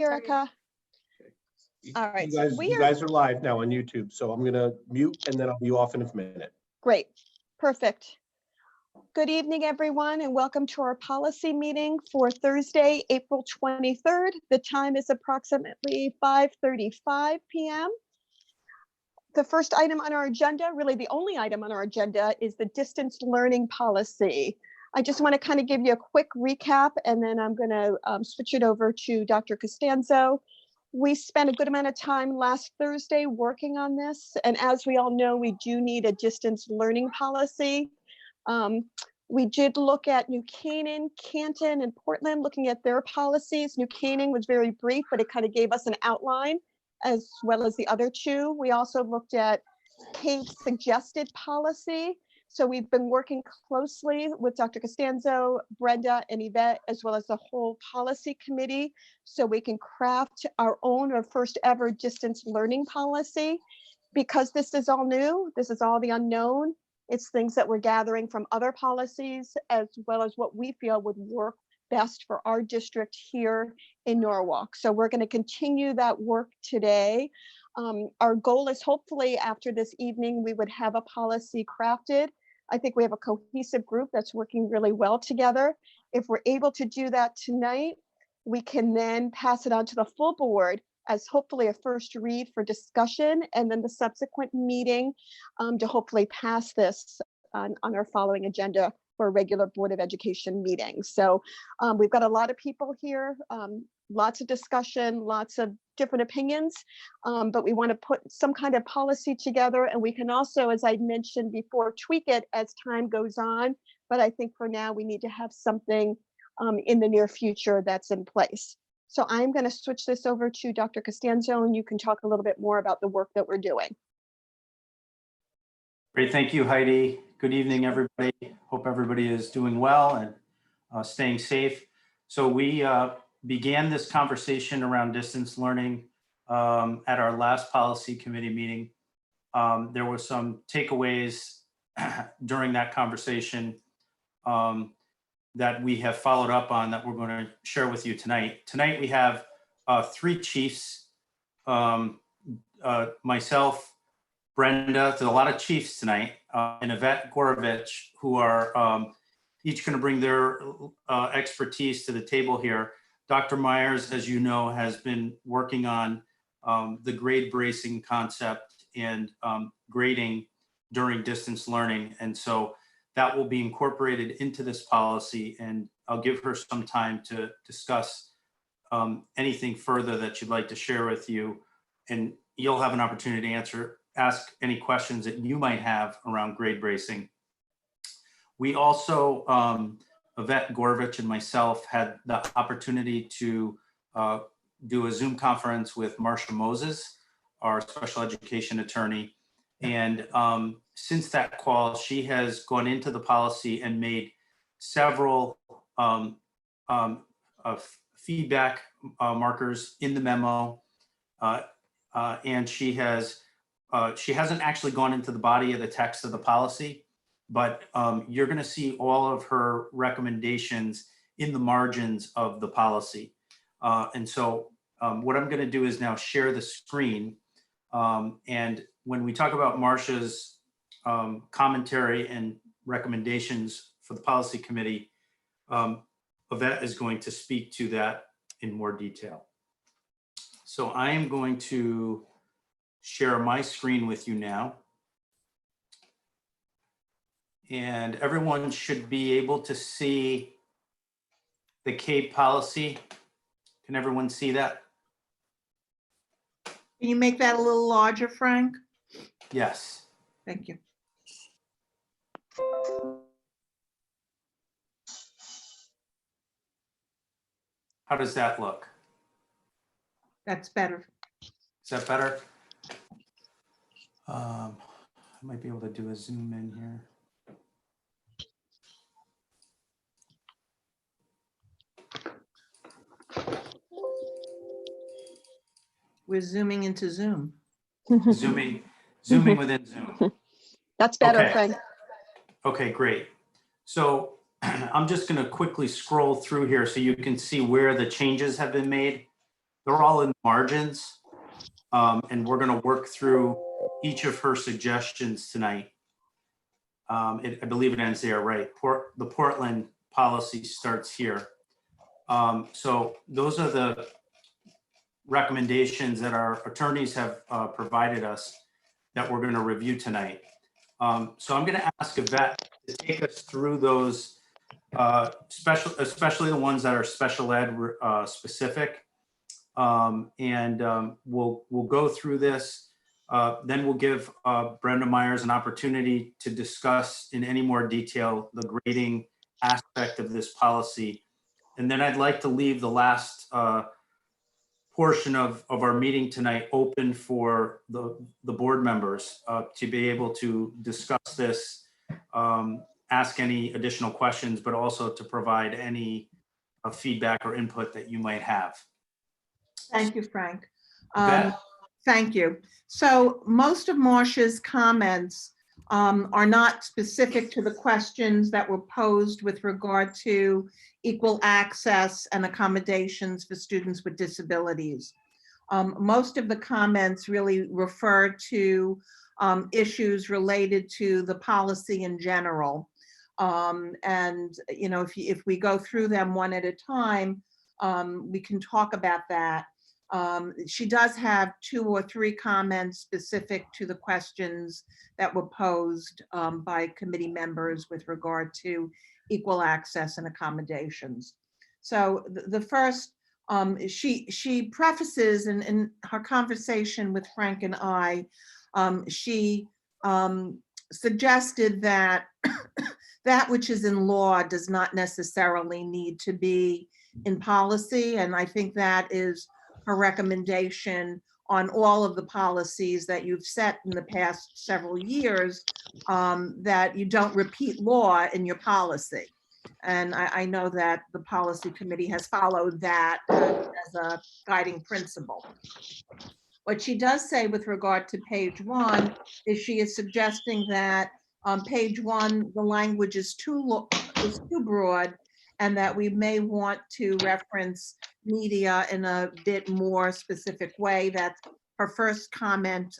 Erica. All right, You guys are live now on YouTube, so I'm gonna mute and then I'll be off in a minute. Great, perfect. Good evening, everyone, and welcome to our policy meeting for Thursday, April 23rd. The time is approximately 5:35 p.m. The first item on our agenda, really the only item on our agenda, is the distance learning policy. I just want to kind of give you a quick recap, and then I'm going to switch it over to Dr. Costanzo. We spent a good amount of time last Thursday working on this, and as we all know, we do need a distance learning policy. We did look at New Canaan, Canton, and Portland, looking at their policies. New Canaan was very brief, but it kind of gave us an outline, as well as the other two. We also looked at Cape's suggested policy. So we've been working closely with Dr. Costanzo, Brenda, and Yvette, as well as the whole policy committee, so we can craft our own or first ever distance learning policy. Because this is all new, this is all the unknown. It's things that we're gathering from other policies, as well as what we feel would work best for our district here in Norwalk. So we're going to continue that work today. Our goal is hopefully after this evening, we would have a policy crafted. I think we have a cohesive group that's working really well together. If we're able to do that tonight, we can then pass it on to the full board as hopefully a first read for discussion, and then the subsequent meeting to hopefully pass this on our following agenda for a regular Board of Education meeting. So we've got a lot of people here, lots of discussion, lots of different opinions, but we want to put some kind of policy together, and we can also, as I mentioned before, tweak it as time goes on. But I think for now we need to have something in the near future that's in place. So I'm going to switch this over to Dr. Costanzo, and you can talk a little bit more about the work that we're doing. Great, thank you, Heidi. Good evening, everybody. Hope everybody is doing well and staying safe. So we began this conversation around distance learning at our last policy committee meeting. There were some takeaways during that conversation that we have followed up on that we're going to share with you tonight. Tonight we have three chiefs, myself, Brenda, there's a lot of chiefs tonight, and Yvette Gorovich, who are each going to bring their expertise to the table here. Dr. Myers, as you know, has been working on the grade bracing concept and grading during distance learning. And so that will be incorporated into this policy, and I'll give her some time to discuss anything further that you'd like to share with you, and you'll have an opportunity to ask any questions that you might have around grade bracing. We also, Yvette Gorovich and myself, had the opportunity to do a Zoom conference with Marsha Moses, our special education attorney. And since that call, she has gone into the policy and made several feedback markers in the memo. And she hasn't actually gone into the body of the text of the policy, but you're going to see all of her recommendations in the margins of the policy. And so what I'm going to do is now share the screen. And when we talk about Marsha's commentary and recommendations for the policy committee, Yvette is going to speak to that in more detail. So I am going to share my screen with you now. And everyone should be able to see the CAPE policy. Can everyone see that? Can you make that a little larger, Frank? Yes. Thank you. How does that look? That's better. Is that better? I might be able to do a zoom in here. We're zooming into Zoom. Zooming within Zoom. That's better, Okay. Frank. Okay, great. So I'm just going to quickly scroll through here so you can see where the changes have been made. They're all in margins. And we're going to work through each of her suggestions tonight. I believe it ends there, right? The Portland policy starts here. So those are the recommendations that our attorneys have provided us that we're going to review tonight. So I'm going to ask Yvette to take us through those especially the ones that are special ed specific. We'll go through this. Then we'll give Brenda Myers an opportunity to discuss in any more detail the grading aspect of this policy. And then I'd like to leave the last portion of our meeting tonight open for the board members to be able to discuss this, ask any additional questions, but also to provide any feedback or input that you might have. Thank you, Frank. Yvette? Thank you. So most of Marcia's comments are not specific to the questions that were posed with regard to equal access and accommodations for students with disabilities. Most of the comments really refer to issues related to the policy in general. And, you know, if we go through them one at a time, we can talk about that. She does have 2 or 3 comments specific to the questions that were posed by committee members with regard to equal access and accommodations. So the first, she prefaces in her conversation with Frank and I, she suggested that that which is in law does not necessarily need to be in policy. And I think that is her recommendation on all of the policies that you've set in the past several years, that you don't repeat law in your policy. And I know that the policy committee has followed that as a guiding principle. What she does say with regard to page 1 is she is suggesting that on page 1, the language is too broad, and that we may want to reference media in a bit more specific way. That's her first comment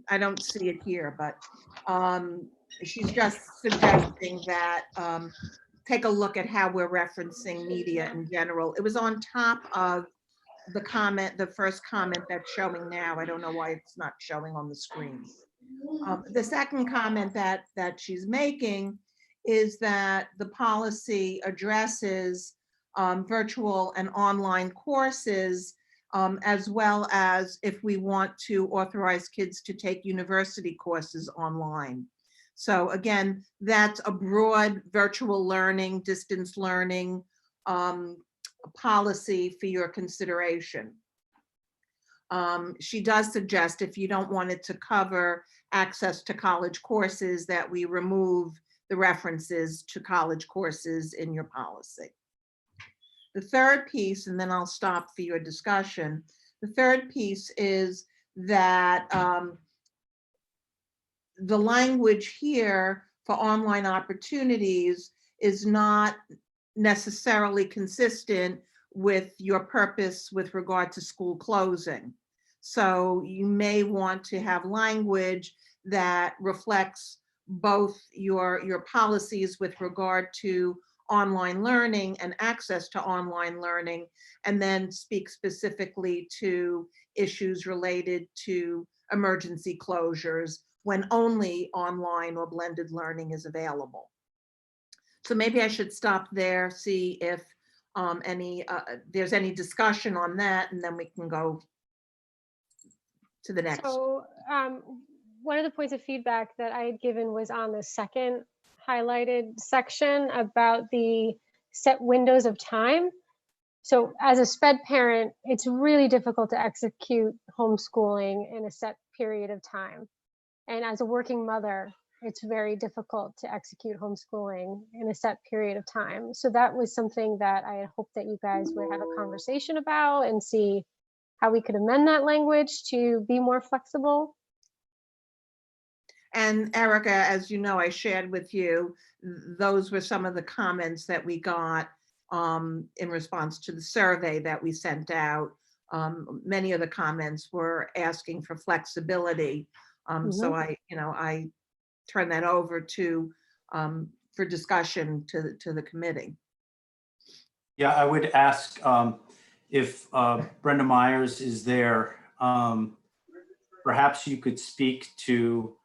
I don't see it here, but she's just suggesting that take a look at how we're referencing media in general. It was on top of the comment, the first comment that's showing now. I don't know why it's not showing on the screen. The second comment that she's making is that the policy addresses virtual and online courses, as well as if we want to authorize kids to take university courses online. So again, that's a broad virtual learning, distance learning policy for your consideration. She does suggest, if you don't want it to cover access to college courses, that we remove the references to college courses in your policy. The third piece, and then I'll stop for your discussion. The third piece is that the language here for online opportunities is not necessarily consistent with your purpose with regard to school closing. So you may want to have language that reflects both your policies with regard to online learning and access to online learning, and then speak specifically to issues related to emergency closures when only online or blended learning is available. So maybe I should stop there, see if there's any discussion on that, and then we can go to the next. So one of the points of feedback that I had given was on the second highlighted section about the set windows of time. So as a SPED parent, it's really difficult to execute homeschooling in a set period of time. And as a working mother, it's very difficult to execute homeschooling in a set period of time. So that was something that I had hoped that you guys would have a conversation about and see how we could amend that language to be more flexible. And Erica, as you know, I shared with you, those were some of the comments that we got in response to the survey that we sent out. Many of the comments were asking for flexibility. So I turn that over to for discussion to the committee. Yeah, I would ask if Brenda Myers is there, perhaps you could speak to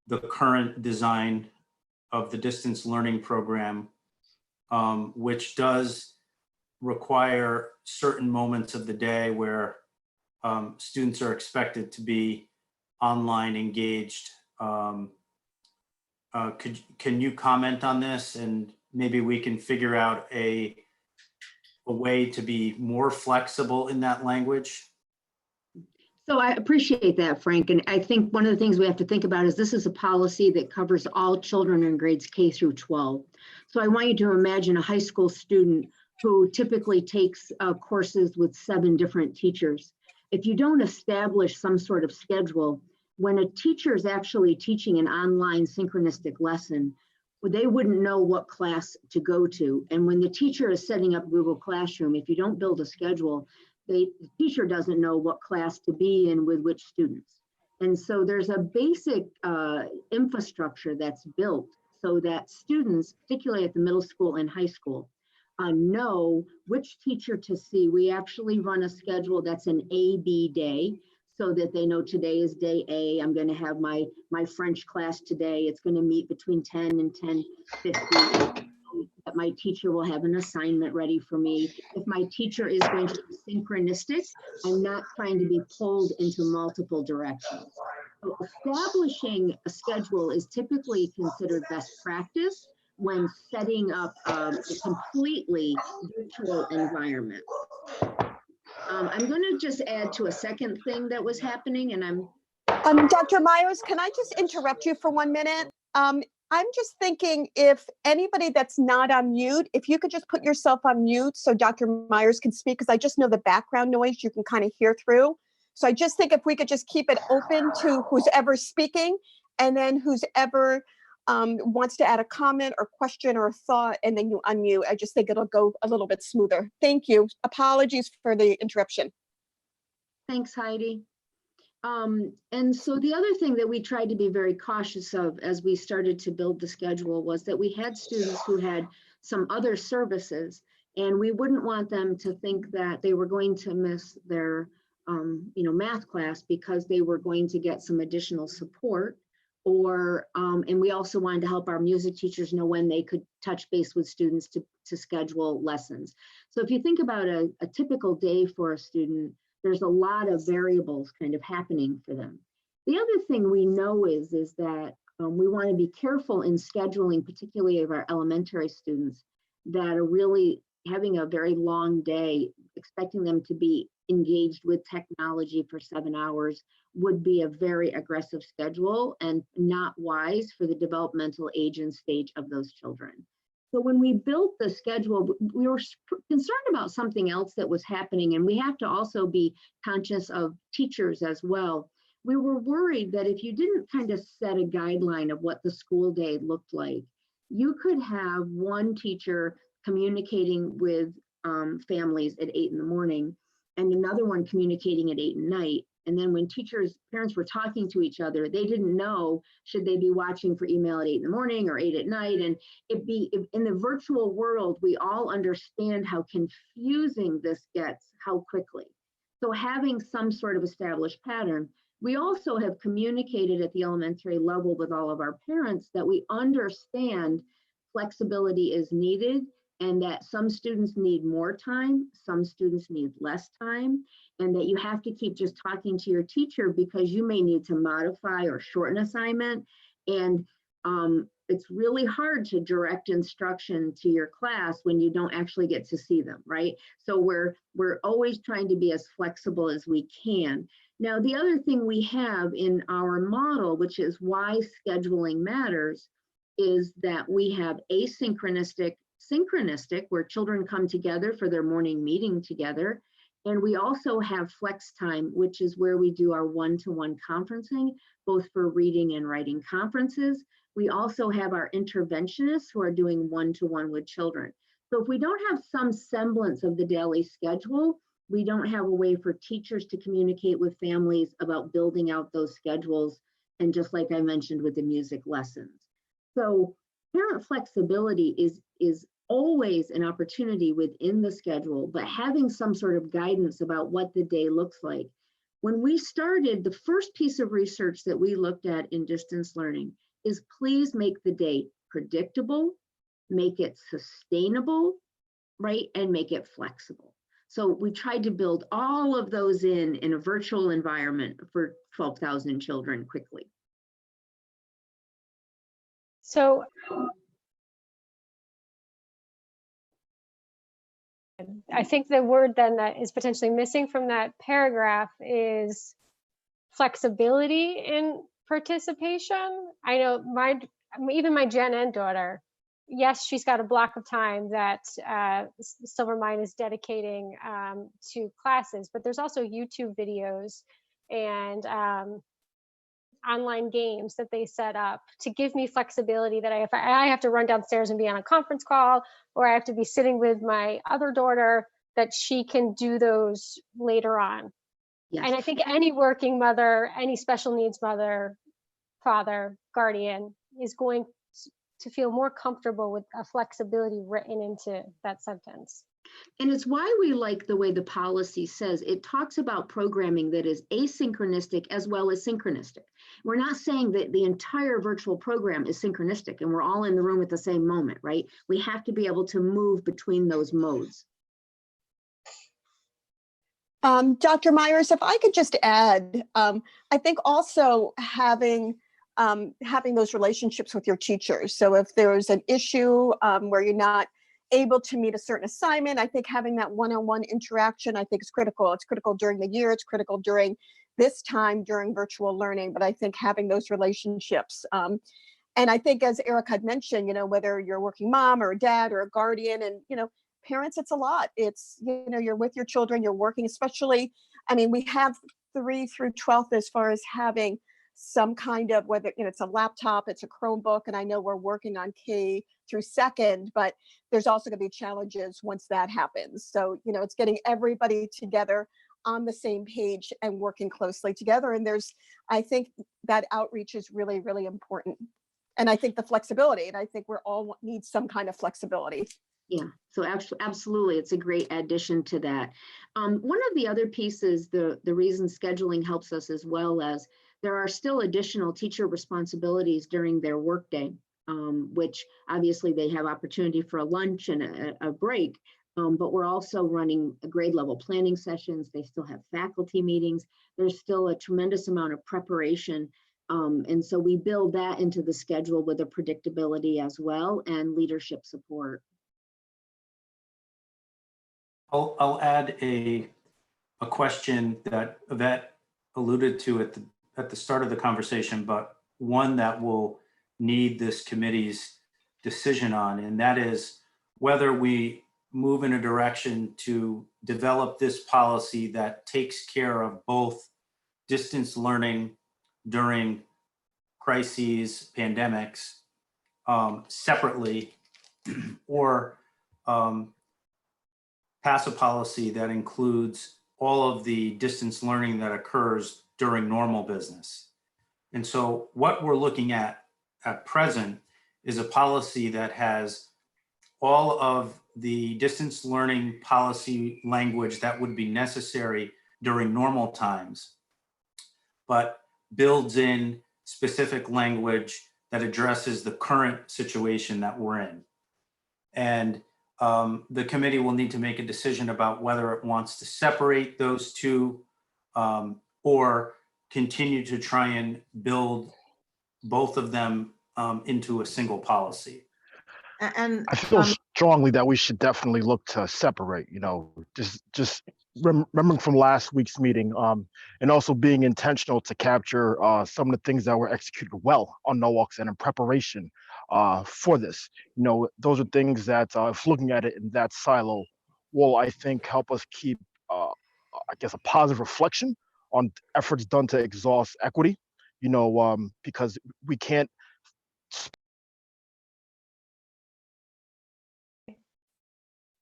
the current design of the distance learning program, which does require certain moments of the day where students are expected to be online engaged. Can you comment on this, and maybe we can figure out a way to be more flexible in that language? So I appreciate that, Frank. And I think one of the things we have to think about is this is a policy that covers all children in grades K through 12. So I want you to imagine a high school student who typically takes courses with 7 different teachers. If you don't establish some sort of schedule, when a teacher is actually teaching an online synchronistic lesson, they wouldn't know what class to go to. And when the teacher is setting up Google Classroom, if you don't build a schedule, the teacher doesn't know what class to be in with which students. And so there's a basic infrastructure that's built so that students, particularly at the middle school and high school, know which teacher to see. We actually run a schedule that's an A-B day so that they know today is day A. I'm going to have my French class today. It's going to meet between 10 and 10:50. That my teacher will have an assignment ready for me. If my teacher is going to be synchronistic, I'm not trying to be pulled into multiple directions. So establishing a schedule is typically considered best practice when setting up a completely virtual environment. I'm going to just add to a second thing that was happening, and Dr. Myers, can I just interrupt you for 1 minute? I'm just thinking if anybody that's not on mute, if you could just put yourself on mute so Dr. Myers can speak, because I just know the background noise you can kind of hear through. So I just think if we could just keep it open to who's ever speaking, and then who's ever wants to add a comment or question or thought, and then you unmute. I just think it'll go a little bit smoother. Thank you. Apologies for the interruption. thanks, Heidi. And so the other thing that we tried to be very cautious of as we started to build the schedule was that we had students who had some other services, and we wouldn't want them to think that they were going to miss their math class because they were going to get some additional support. Or and we also wanted to help our music teachers know when they could touch base with students to schedule lessons. So if you think about a typical day for a student, there's a lot of variables kind of happening for them. The other thing we know is that we want to be careful in scheduling, particularly of our elementary students that are really having a very long day. Expecting them to be engaged with technology for 7 hours would be a very aggressive schedule and not wise for the developmental age and stage of those children. So when we built the schedule, we were concerned about something else that was happening, and we have to also be conscious of teachers as well. We were worried that if you didn't kind of set a guideline of what the school day looked like, you could have one teacher communicating with families at 8 in the morning and another one communicating at 8 at night. And then when parents were talking to each other, they didn't know, should they be watching for email at 8 in the morning or 8 at night? And in the virtual world, we all understand how confusing this gets, how quickly. So having some sort of established pattern. We also have communicated at the elementary level with all of our parents that we understand flexibility is needed, and that some students need more time, some students need less time, and that you have to keep just talking to your teacher because you may need to modify or shorten assignment. And it's really hard to direct instruction to your class when you don't actually get to see them, right? So we're always trying to be as flexible as we can. Now, the other thing we have in our model, which is why scheduling matters, is that we have asynchronistic, synchronistic, where children come together for their morning meeting together. And we also have flex time, which is where we do our one-to-one conferencing, both for reading and writing conferences. We also have our interventionists who are doing one-to-one with children. So if we don't have some semblance of the daily schedule, we don't have a way for teachers to communicate with families about building out those schedules. And just like I mentioned with the music lessons. So parent flexibility is always an opportunity within the schedule, but having some sort of guidance about what the day looks like. When we started, the first piece of research that we looked at in distance learning is please make the day predictable, make it sustainable, right? And make it flexible. So we tried to build all of those in a virtual environment for 12,000 children quickly. So I think the word then that is potentially missing from that paragraph is flexibility in participation. I know even my Gen Ed daughter, yes, she's got a block of time that Silvermine is dedicating to classes, but there's also YouTube videos and online games that they set up to give me flexibility that if I have to run downstairs and be on a conference call, or I have to be sitting with my other daughter, that she can do those later on. Yes. And I think any working mother, any special needs mother, father, guardian is going to feel more comfortable with a flexibility written into that sentence. And it's why we like the way the policy says it talks about programming that is asynchronistic as well as synchronistic. We're not saying that the entire virtual program is synchronistic and we're all in the room at the same moment, right? We have to be able to move between those modes. Dr. Myers, if I could just add, I think also having those relationships with your teachers. So if there's an issue where you're not able to meet a certain assignment, I think having that one-on-one interaction, I think is critical. It's critical during the year, it's critical during this time, during virtual learning, but I think having those relationships. And I think as Eric had mentioned, whether you're a working mom or a dad or a guardian, and, parents, it's a lot. It's, you're with your children, you're working, especially, we have 3 through 12th as far as having some kind of, whether it's a laptop, it's a Chromebook, and I know we're working on K through 2nd, but there's also going to be challenges once that happens. So, it's getting everybody together on the same page and working closely together. And I think that outreach is really, really important. And I think the flexibility, and I think we're all need some kind of flexibility. Yeah, so absolutely, it's a great addition to that. One of the other pieces, the reason scheduling helps us as well as there are still additional teacher responsibilities during their workday, which obviously they have opportunity for a lunch and a break, but we're also running grade level planning sessions. They still have faculty meetings. There's still a tremendous amount of preparation. And so we build that into the schedule with a predictability as well and leadership support. I'll add a question that Yvette alluded to at the start of the conversation, but one that will need this committee's decision on, and that is whether we move in a direction to develop this policy that takes care of both distance learning during crises, pandemics, separately, or pass a policy that includes all of the distance learning that occurs during normal business. And so what we're looking at present is a policy that has all of the distance learning policy language that would be necessary during normal times, but builds in specific language that addresses the current situation that we're in. And the committee will need to make a decision about whether it wants to separate those two or continue to try and build both of them into a single policy. And I feel strongly that we should definitely look to separate, just remembering from last week's meeting, and also being intentional to capture some of the things that were executed well on NOWOX and in preparation for this. Those are things that if looking at it in that silo will, I think, help us keep, I guess, a positive reflection on efforts done to exhaust equity, because we can't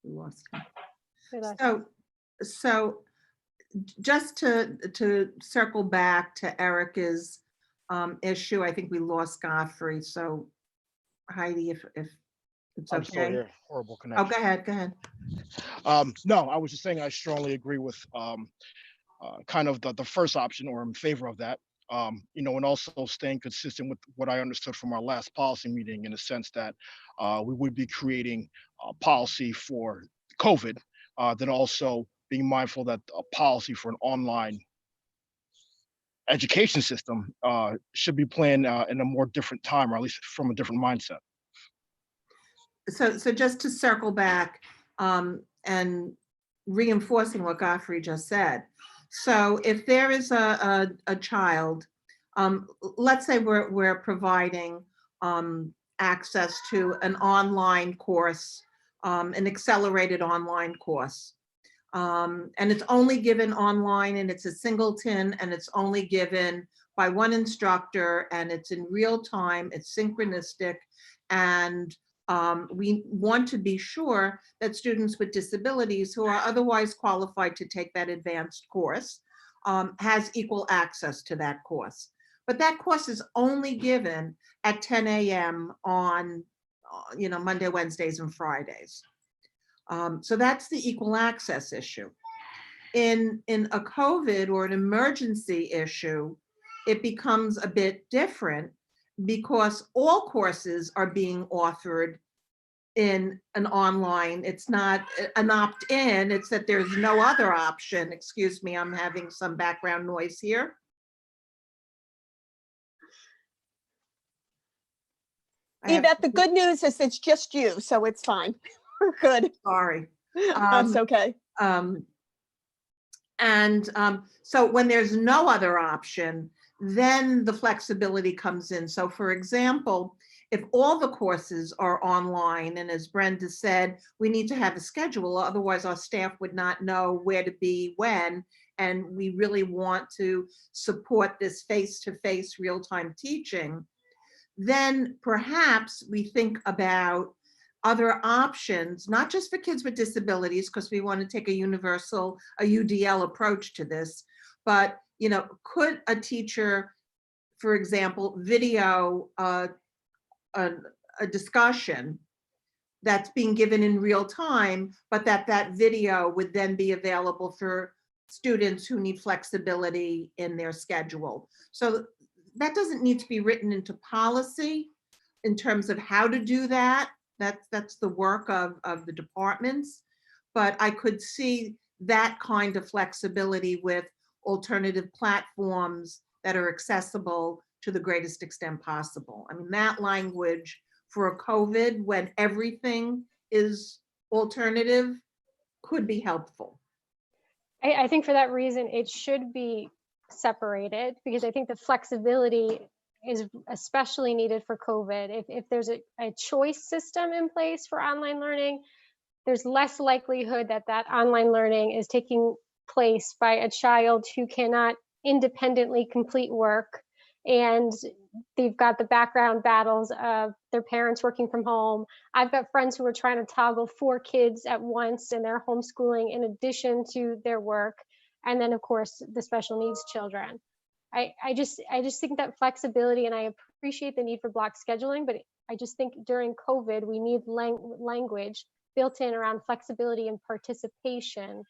We lost him. We lost- So just to circle back to Erica's issue, I think we lost Godfrey. So Heidi, if it's I'm still okay. here. Horrible Oh, connection. go ahead, go ahead. No, I was just saying I strongly agree with kind of the first option, or in favor of that. And also staying consistent with what I understood from our last policy meeting, in the sense that we would be creating a policy for COVID, then also being mindful that a policy for an online education system should be planned in a more different time, or at least from a different mindset. So just to circle back and reinforcing what Godfrey just said. So if there is a child, let's say we're providing access to an online course, an accelerated online course. And it's only given online, and it's a singleton, and it's only given by one instructor, and it's in real time, it's synchronistic, and we want to be sure that students with disabilities who are otherwise qualified to take that advanced course has equal access to that course. But that course is only given at 10 a.m. on Monday, Wednesdays, and Fridays. So that's the equal access issue. In a COVID or an emergency issue, it becomes a bit different, because all courses are being offered in an online. It's not an opt-in, it's that there's no other option. Excuse me, I'm having some background noise here. Yvette, the good news is it's just you, so it's fine. We're good. Sorry. That's okay. So when there's no other option, then the flexibility comes in. So for example, if all the courses are online, and as Brenda said, we need to have a schedule, otherwise our staff would not know where to be when, and we really want to support this face-to-face real-time teaching, then perhaps we think about other options, not just for kids with disabilities, because we want to take a universal, a UDL approach to this, but could a teacher, for example, video a discussion that's being given in real time, but that video would then be available for students who need flexibility in their schedule. So that doesn't need to be written into policy in terms of how to do that. That's the work of the departments, but I could see that kind of flexibility with alternative platforms that are accessible to the greatest extent possible. I mean, that language for a COVID, when everything is alternative, could be helpful. I think for that reason, it should be separated, because I think the flexibility is especially needed for COVID. If there's a choice system in place for online learning, there's less likelihood that online learning is taking place by a child who cannot independently complete work, and they've got the background battles of their parents working from home. I've got friends who are trying to toggle 4 kids at once, and they're homeschooling in addition to their work. And then of course the special needs children. I just think that flexibility, and I appreciate the need for block scheduling, but I just think during COVID, we need language built in around flexibility and participation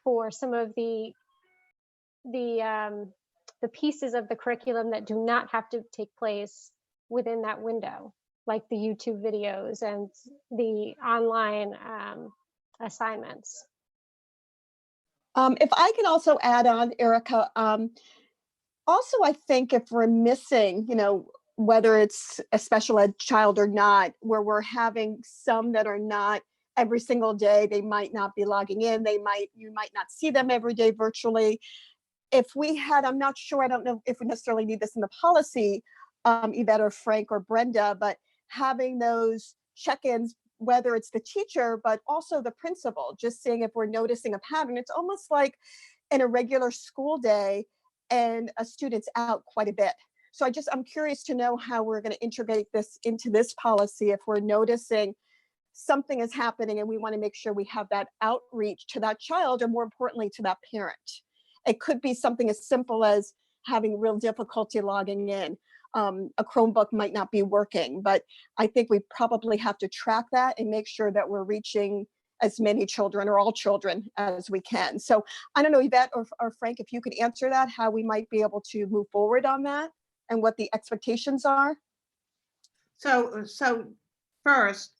for some of the pieces of the curriculum that do not have to take place within that window, like the YouTube videos and the online assignments. If I can also add on, Erica, also, I think if we're missing, whether it's a special ed child or not, where we're having some that are not every single day, they might not be logging in, you might not see them every day virtually. If we had, I'm not sure, I don't know if we necessarily need this in the policy, Yvette or Frank or Brenda, but having those check-ins, whether it's the teacher, but also the principal, just seeing if we're noticing a pattern. It's almost like in a regular school day, and a student's out quite a bit. So I'm curious to know how we're going to integrate this into this policy if we're noticing something is happening and we want to make sure we have that outreach to that child, or more importantly, to that parent. It could be something as simple as having real difficulty logging in. A Chromebook might not be working, but I think we probably have to track that and make sure that we're reaching as many children or all children as we can. So I don't know, Yvette or Frank, if you could answer that, how we might be able to move forward on that and what the expectations are. So first,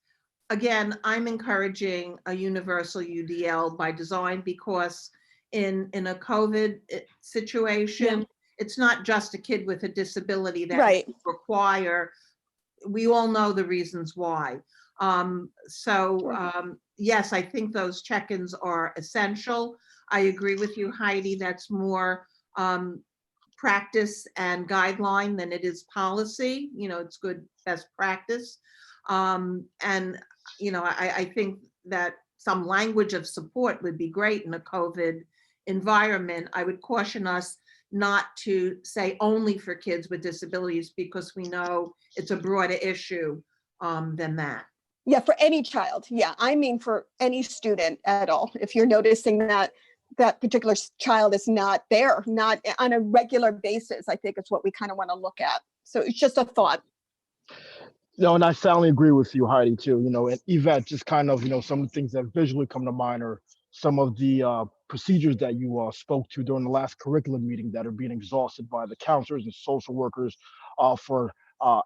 again, I'm encouraging a universal UDL by design, because in a COVID situation, it's not just a kid with a disability that Right. may require, we all know the reasons why. Yes, I think those check-ins are essential. I agree with you, Heidi, that's more practice and guideline than it is policy. You know, it's good best practice. I think that some language of support would be great in a COVID environment. I would caution us not to say only for kids with disabilities, because we know it's a broader issue than that. Yeah, for any child. Yeah, I mean for any student at all. If you're noticing that that particular child is not there, not on a regular basis, I think it's what we kind of want to look at. So it's just a thought. No, and I soundly agree with you, Heidi, too. And Yvette, just kind of, some of the things that visually come to mind are some of the procedures that you spoke to during the last curriculum meeting that are being exhausted by the counselors and social workers for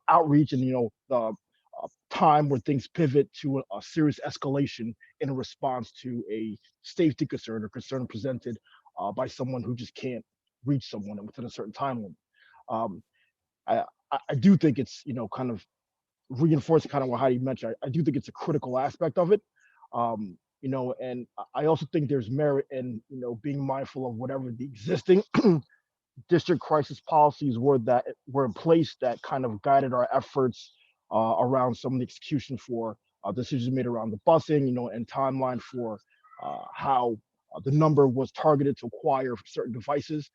outreach, and, the time where things pivot to a serious escalation in response to a safety concern or concern presented by someone who just can't reach someone within a certain time limit. I do think it's, kind of reinforcing kind of what Heidi mentioned. I do think it's a critical aspect of it. And I also think there's merit in, being mindful of whatever the existing district crisis policies were that were in place that kind of guided our efforts around some of the execution for decisions made around the busing, and timeline for how the number was targeted to acquire certain devices,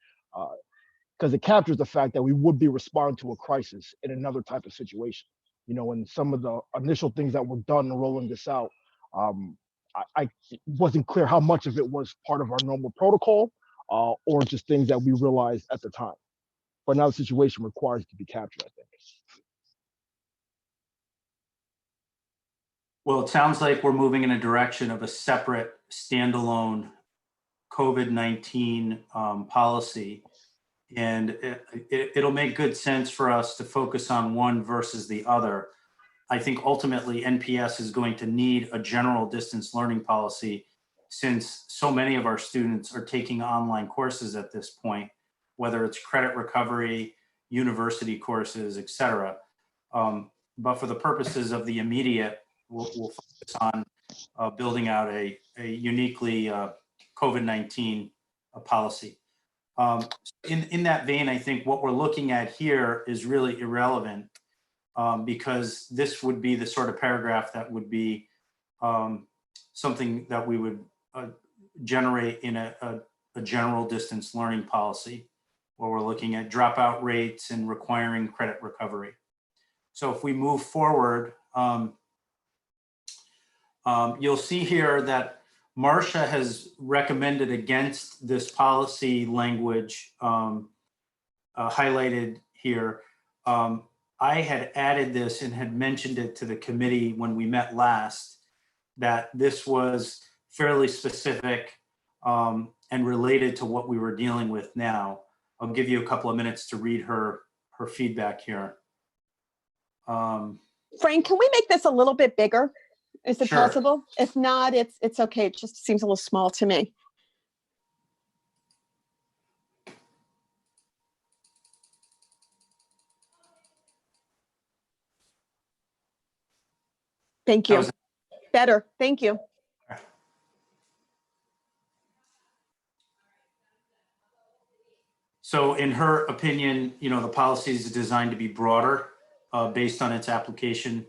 because it captures the fact that we would be responding to a crisis in another type of situation. And some of the initial things that were done rolling this out, I wasn't clear how much of it was part of our normal protocol or just things that we realized at the time. But now the situation requires it to be captured, I think. Well, it sounds like we're moving in a direction of a separate standalone COVID-19 policy. And it'll make good sense for us to focus on one versus the other. I think ultimately NPS is going to need a general distance learning policy, since so many of our students are taking online courses at this point, whether it's credit recovery, university courses, et cetera. But for the purposes of the immediate, we'll focus on building out a uniquely COVID-19 policy. In that vein, I think what we're looking at here is really irrelevant because this would be the sort of paragraph that would be something that we would generate in a general distance learning policy, where we're looking at dropout rates and requiring credit recovery. So if we move forward, you'll see here that Marcia has recommended against this policy language highlighted here. I had added this and had mentioned it to the committee when we met last, that this was fairly specific and related to what we were dealing with now. I'll give you a couple of minutes to read her feedback here. Frank, can we make this a little bit bigger? Is it Sure. possible? If not, it's okay. It just seems a little small to me. Thank you. How's- Better. Thank you. So in her opinion, the policy is designed to be broader based on its application.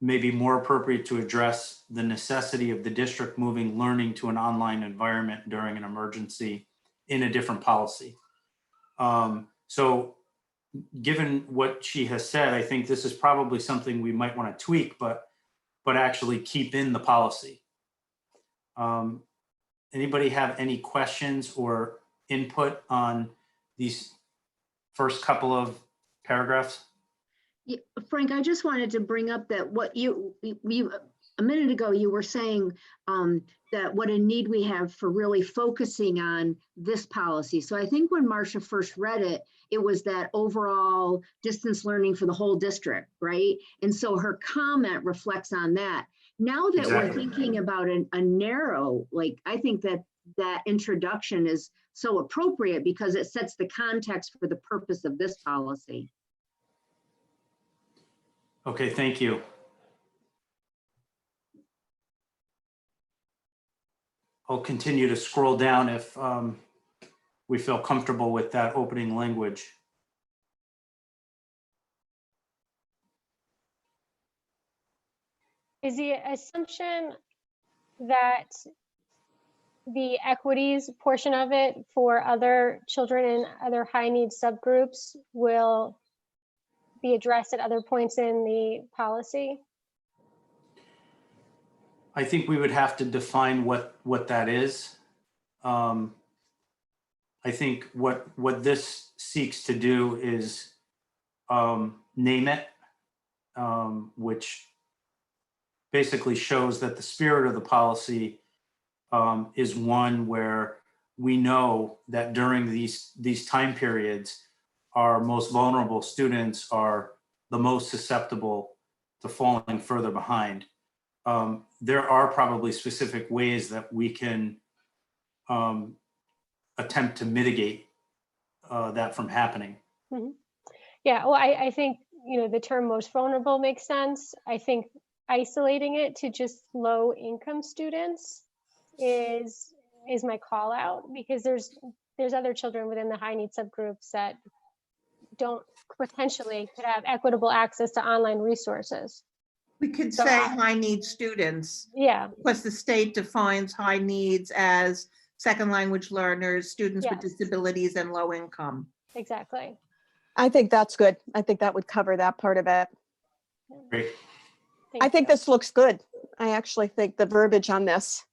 Maybe more appropriate to address the necessity of the district moving learning to an online environment during an emergency in a different policy. So given what she has said, I think this is probably something we might want to tweak, but actually keep in the policy. Anybody have any questions or input on these first couple of paragraphs? Yeah, Frank, I just wanted to bring up that what you a minute ago, you were saying that what a need we have for really focusing on this policy. So I think when Marcia first read it, it was that overall distance learning for the whole district, right? And so her comment reflects on that. Now that we're Exactly. thinking about a narrow, like, I think that introduction is so appropriate because it sets the context for the purpose of this policy. Okay, thank you. I'll continue to scroll down if we feel comfortable with that opening language. Is the assumption that the equities portion of it for other children in other high need subgroups will be addressed at other points in the policy? I think we would have to define what that is. I think what this seeks to do is name it, which basically shows that the spirit of the policy is one where we know that during these time periods, our most vulnerable students are the most susceptible to falling further behind. There are probably specific ways that we can attempt to mitigate that from happening. Mhm. Yeah, well, I think, the term most vulnerable makes sense. I think isolating it to just low income students is my call out, because there's other children within the high need subgroups that don't potentially could have equitable access to online resources. We could So say I- high need students, Yeah, because the state defines high needs as second language learners, students with Yes. disabilities and low income. exactly. I think that's good. I think that would cover that part of it. Great. I think you. this looks good. I actually think the verbiage on this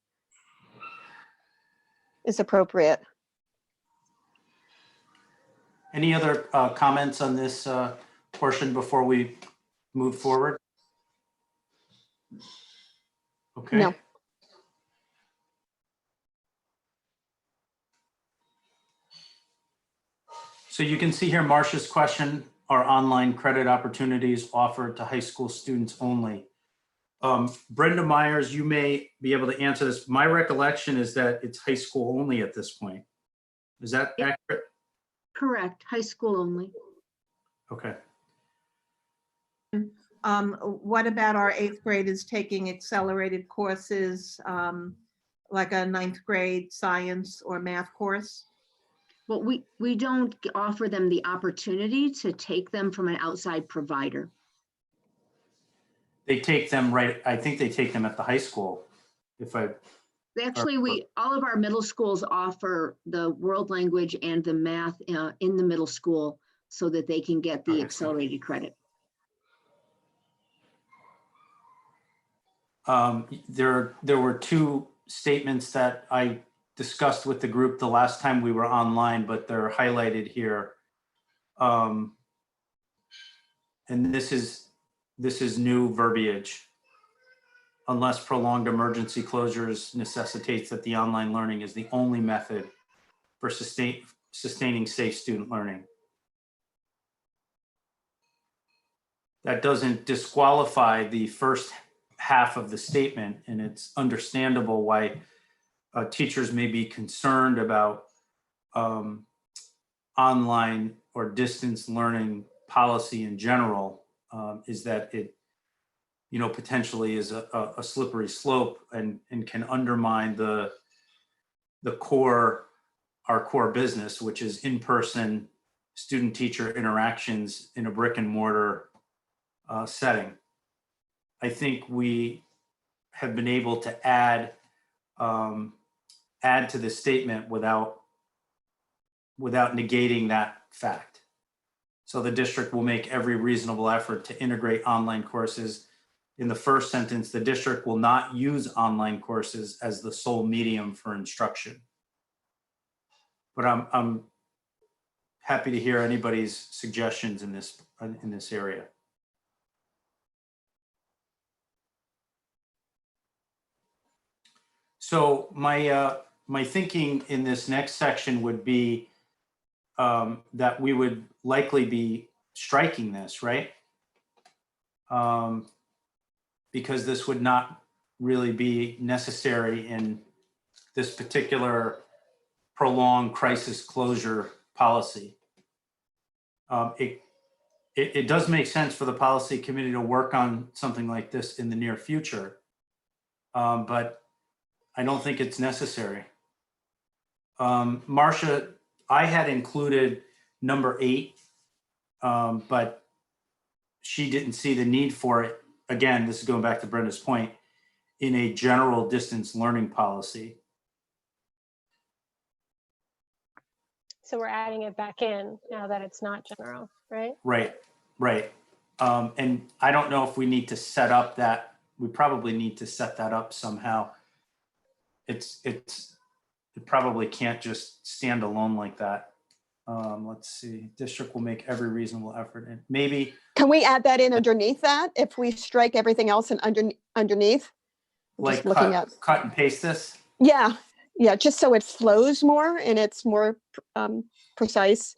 is appropriate. Any other comments on this portion before we move forward? Okay. No. So you can see here Marcia's question, are online credit opportunities offered to high school students only? Brenda Myers, you may be able to answer this. My recollection is that it's high school only at this point. Is that Yeah. accurate? Correct, high school only. Okay. What about our 8th graders taking accelerated courses, like a 9th grade science or math course? But we don't offer them the opportunity to take them from an outside provider. They take them I think they take them at the high school. Actually, all of our middle schools offer the world language and the math in the middle school so that they can get the Okay. accelerated credit. There were two statements that I discussed with the group the last time we were online, but they're highlighted here. And this is new verbiage. Unless prolonged emergency closures necessitates that the online learning is the only method for sustaining safe student learning. That doesn't disqualify the first half of the statement, and it's understandable why teachers may be concerned about online or distance learning policy in general, is that it potentially is a slippery slope and can undermine our core business, which is in-person student-teacher interactions in a brick and mortar setting. I think we have been able to add to this statement without negating that fact. So the district will make every reasonable effort to integrate online courses. In the first sentence, the district will not use online courses as the sole medium for instruction. But I'm happy to hear anybody's suggestions in this area. So my thinking in this next section would be that we would likely be striking this, right? Because this would not really be necessary in this particular prolonged crisis closure policy. It does make sense for the policy committee to work on something like this in the near future, but I don't think it's necessary. Marcia, I had included number 8, but she didn't see the need for it. Again, this is going back to Brenda's point, in a general distance learning policy. So we're adding it back in now that it's not general, right? Right, right. And I don't know if we need to set up that, we probably need to set that up somehow. It probably can't just stand alone like that. Let's see, district will make every reasonable effort and maybe. Can we add that in underneath that if we strike everything else and underneath? I'm Like just looking at. cut and paste this? Yeah, yeah, just so it flows more and it's more precise.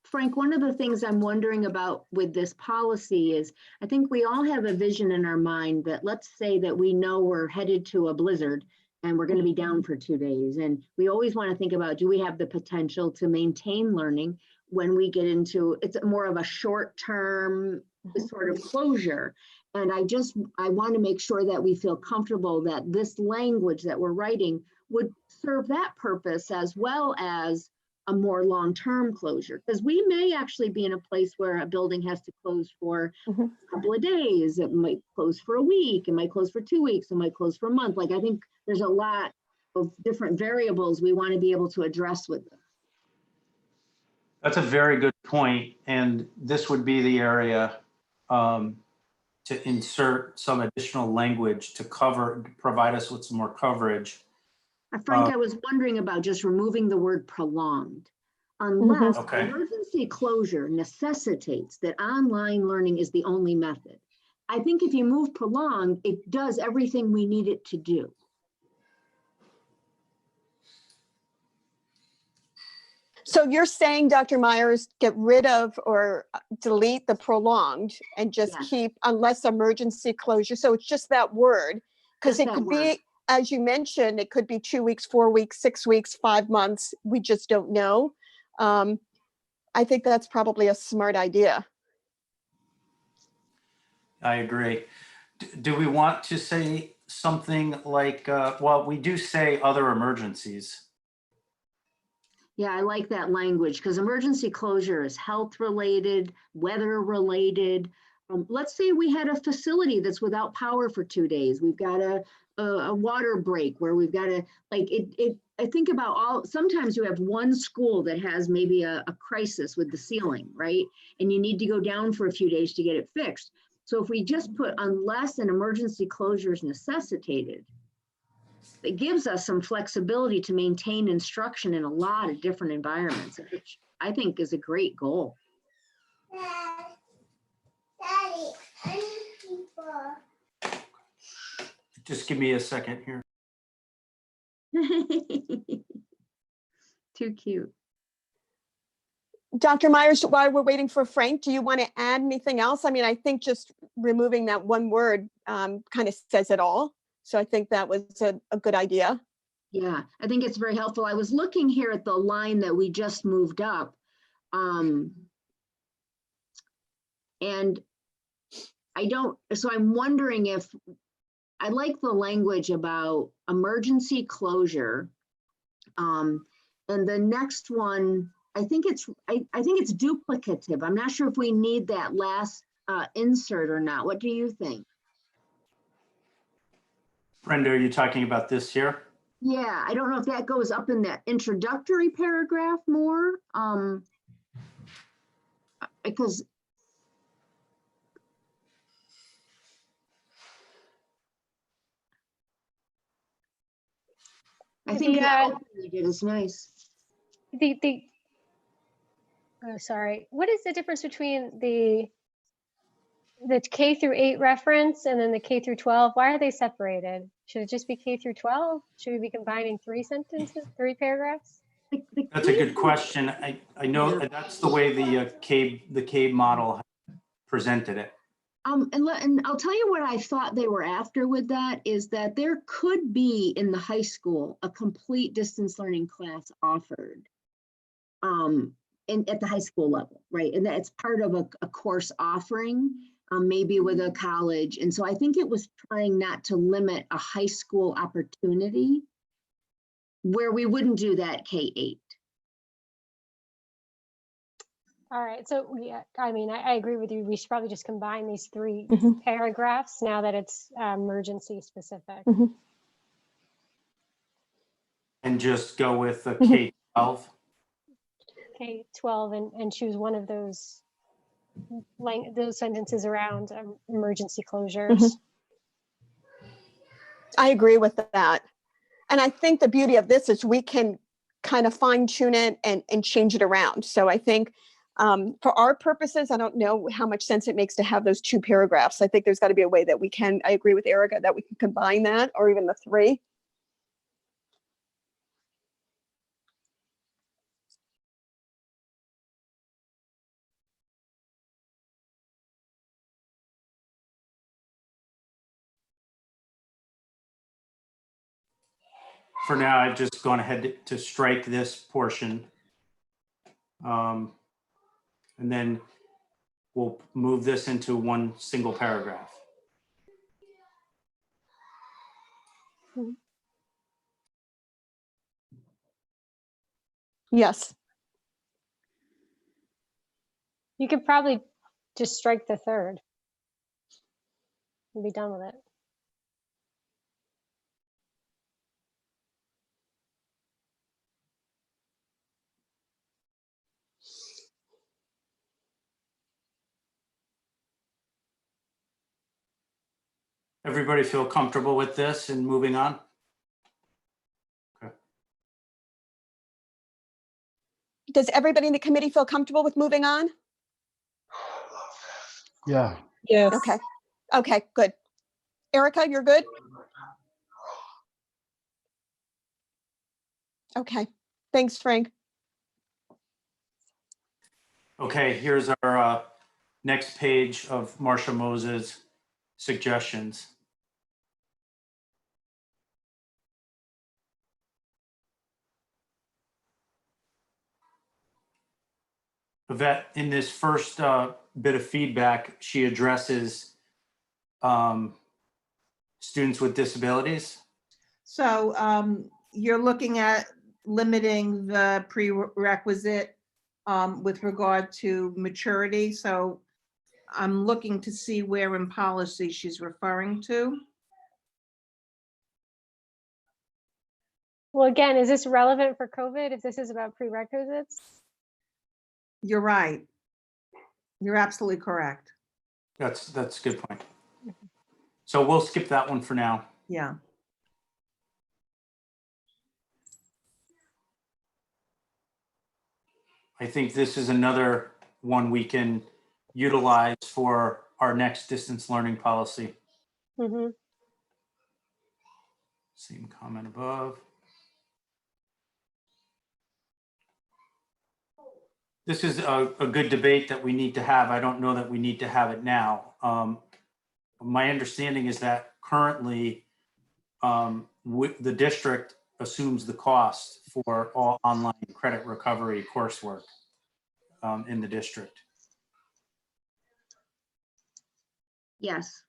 Frank, one of the things I'm wondering about with this policy is, I think we all have a vision in our mind that, let's say that we know we're headed to a blizzard and we're going to be down for 2 days. And we always want to think about, do we have the potential to maintain learning when we get into, it's more of a short-term sort of closure. And I want to make sure that we feel comfortable that this language that we're writing would serve that purpose as well as a more long-term closure, because we may actually be in a place where a building has to close for a couple of days. It might close for a week, it might close for 2 weeks, it might close for a month. Like, I think there's a lot of different variables we want to be able to address with this. That's a very good point. And this would be the area to insert some additional language to provide us with some more coverage. Frank, I was wondering about just removing the word prolonged. Unless Okay. emergency closure necessitates that online learning is the only method. I think if you move prolonged, it does everything we need it to do. So you're saying, Dr. Myers, get rid of or delete the prolonged and just Yes. keep unless emergency closure. So it's just that word, because Just it that could word. be, as you mentioned, it could be 2 weeks, 4 weeks, 6 weeks, 5 months. We just don't know. I think that's probably a smart idea. I agree. Do we want to say something like, well, we do say other emergencies. Yeah, I like that language because emergency closure is health related, weather related. Let's say we had a facility that's without power for 2 days. We've got a water break where we've got to, like, I think about sometimes you have one school that has maybe a crisis with the ceiling, right? And you need to go down for a few days to get it fixed. So if we just put unless an emergency closure is necessitated, it gives us some flexibility to maintain instruction in a lot of different environments, which I think is a great goal. Just give me a second here. Too cute. Dr. Myers, while we're waiting for Frank, do you want to add anything else? I mean, I think just removing that one word kind of says it all. So I think that was a good idea. Yeah, I think it's very helpful. I was looking here at the line that we just moved up. And so I'm wondering if, I like the language about emergency closure. And the next one, I think it's duplicative. I'm not sure if we need that last insert or not. What do you think? Brenda, are you talking about this here? Yeah, I don't know if that goes up in that introductory paragraph more. because I think the opening you did is nice. Oh, sorry. What is the difference between the K through 8 reference and then the K through 12? Why are they separated? Should it just be K through 12? Should we be combining 3 sentences, 3 paragraphs? That's a good question. I know Yeah. that's the way the CABE model presented it. And I'll tell you what I thought they were after with that is that there could be in the high school a complete distance learning class offered at the high school level, right? And that's part of a course offering, maybe with a college. And so I think it was trying not to limit a high school opportunity where we wouldn't do that K-8. All right, so yeah, I mean, I agree with you. We should probably just combine these 3 Mhm. paragraphs now that it's emergency specific. Mhm. And just go with the Mhm. K-12. K-12 and choose one of those sentences around emergency closures. Mhm. I agree with that. And I think the beauty of this is we can kind of fine tune it and change it around. So I think for our purposes, I don't know how much sense it makes to have those 2 paragraphs. I think there's got to be a way that we can, I agree with Erica, that we can combine that or even the 3. For now, I've just gone ahead to strike this portion. And then we'll move this into one single paragraph. Yes. You could probably just strike the 3rd and be done with it. Everybody feel comfortable with this and moving on? Does everybody in the committee feel comfortable with moving on? Yeah. Yes. Okay. Okay, good. Erica, you're good? Okay. Thanks, Frank. Okay, here's our next page of Marcia Moses' suggestions. Yvette, in this first bit of feedback, she addresses students with disabilities. So you're looking at limiting the prerequisite with regard to maturity. So I'm looking to see where in policy she's referring to. Well, again, is this relevant for COVID if this is about prerequisites? You're right. You're absolutely correct. That's a good point. So we'll skip that one for now. Yeah. I think this is another one we can utilize for our next distance learning policy. Mm-hmm. Same comment above. This is a good debate that we need to have. I don't know that we need to have it now. My understanding is that currently the district assumes the cost for all online credit recovery coursework in the district. Yes.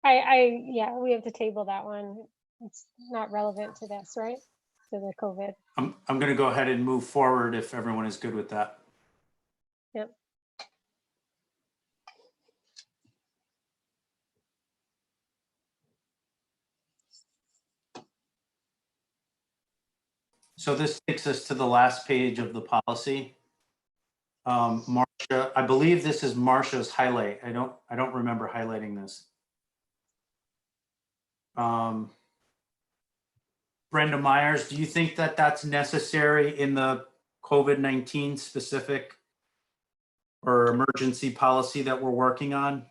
Yeah, we have to table that one. It's not relevant to this, right? To the COVID. I'm going to go ahead and move forward if everyone is good with that. Yep. So this takes us to the last page of the policy. Marcia, I believe this is Marcia's highlight. I don't remember highlighting this. Brenda Myers, do you think that that's necessary in the COVID-19 specific or emergency policy that we're working on?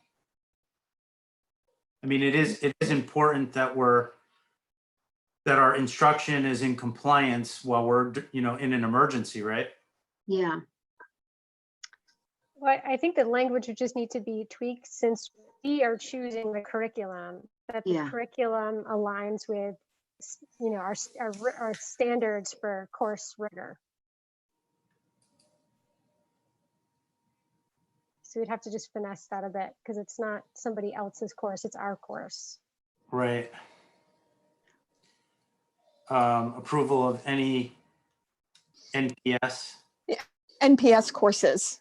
I mean, it is important that our instruction is in compliance while we're, in an emergency, right? Yeah, Well, I think the language would just need to be tweaked since we are choosing the curriculum, that the Yeah. curriculum aligns with, our standards for course rigor. So we'd have to just finesse that a bit because it's not somebody else's course, it's our course. Right. Approval of any NPS NPS courses,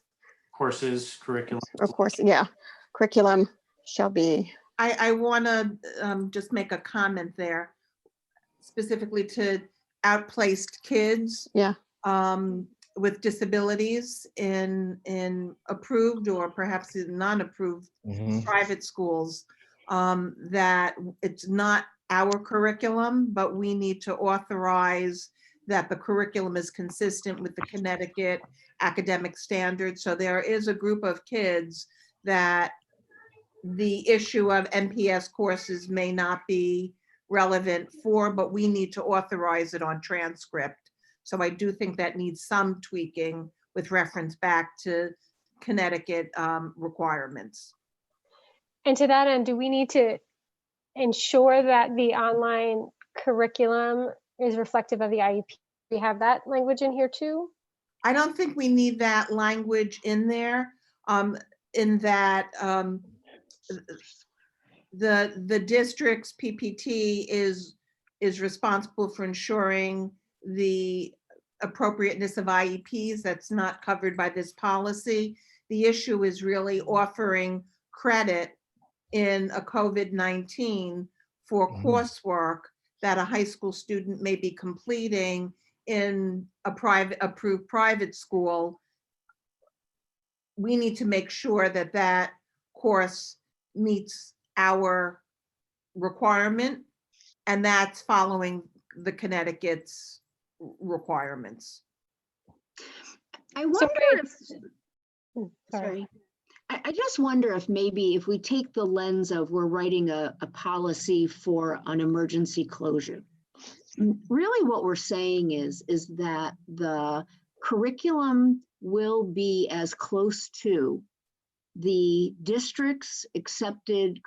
courses, curriculum. of course, yeah. Curriculum shall be, I want to just make a comment there, specifically to outplaced kids. Yeah. With disabilities in approved or perhaps in non-approved private schools, that it's not our curriculum, but we need to authorize that the curriculum is consistent with the Connecticut academic standards. So there is a group of kids that the issue of NPS courses may not be relevant for, but we need to authorize it on transcript. So I do think that needs some tweaking with reference back to Connecticut requirements. And to that end, do we need to ensure that the online curriculum is reflective of the IEP? We have that language in here too? I don't think we need that language in there, in that the district's PPT is responsible for ensuring the appropriateness of IEPs. That's not covered by this policy. The issue is really offering credit in a COVID-19 for coursework that a high school student may be completing in a approved private school. We need to make sure that that course meets our requirement, and that's following the Connecticut's requirements. I wonder if, sorry, I just wonder if maybe if we take the lens of we're writing a policy for an emergency closure, really what we're saying is that the curriculum will be as close to the district's accepted,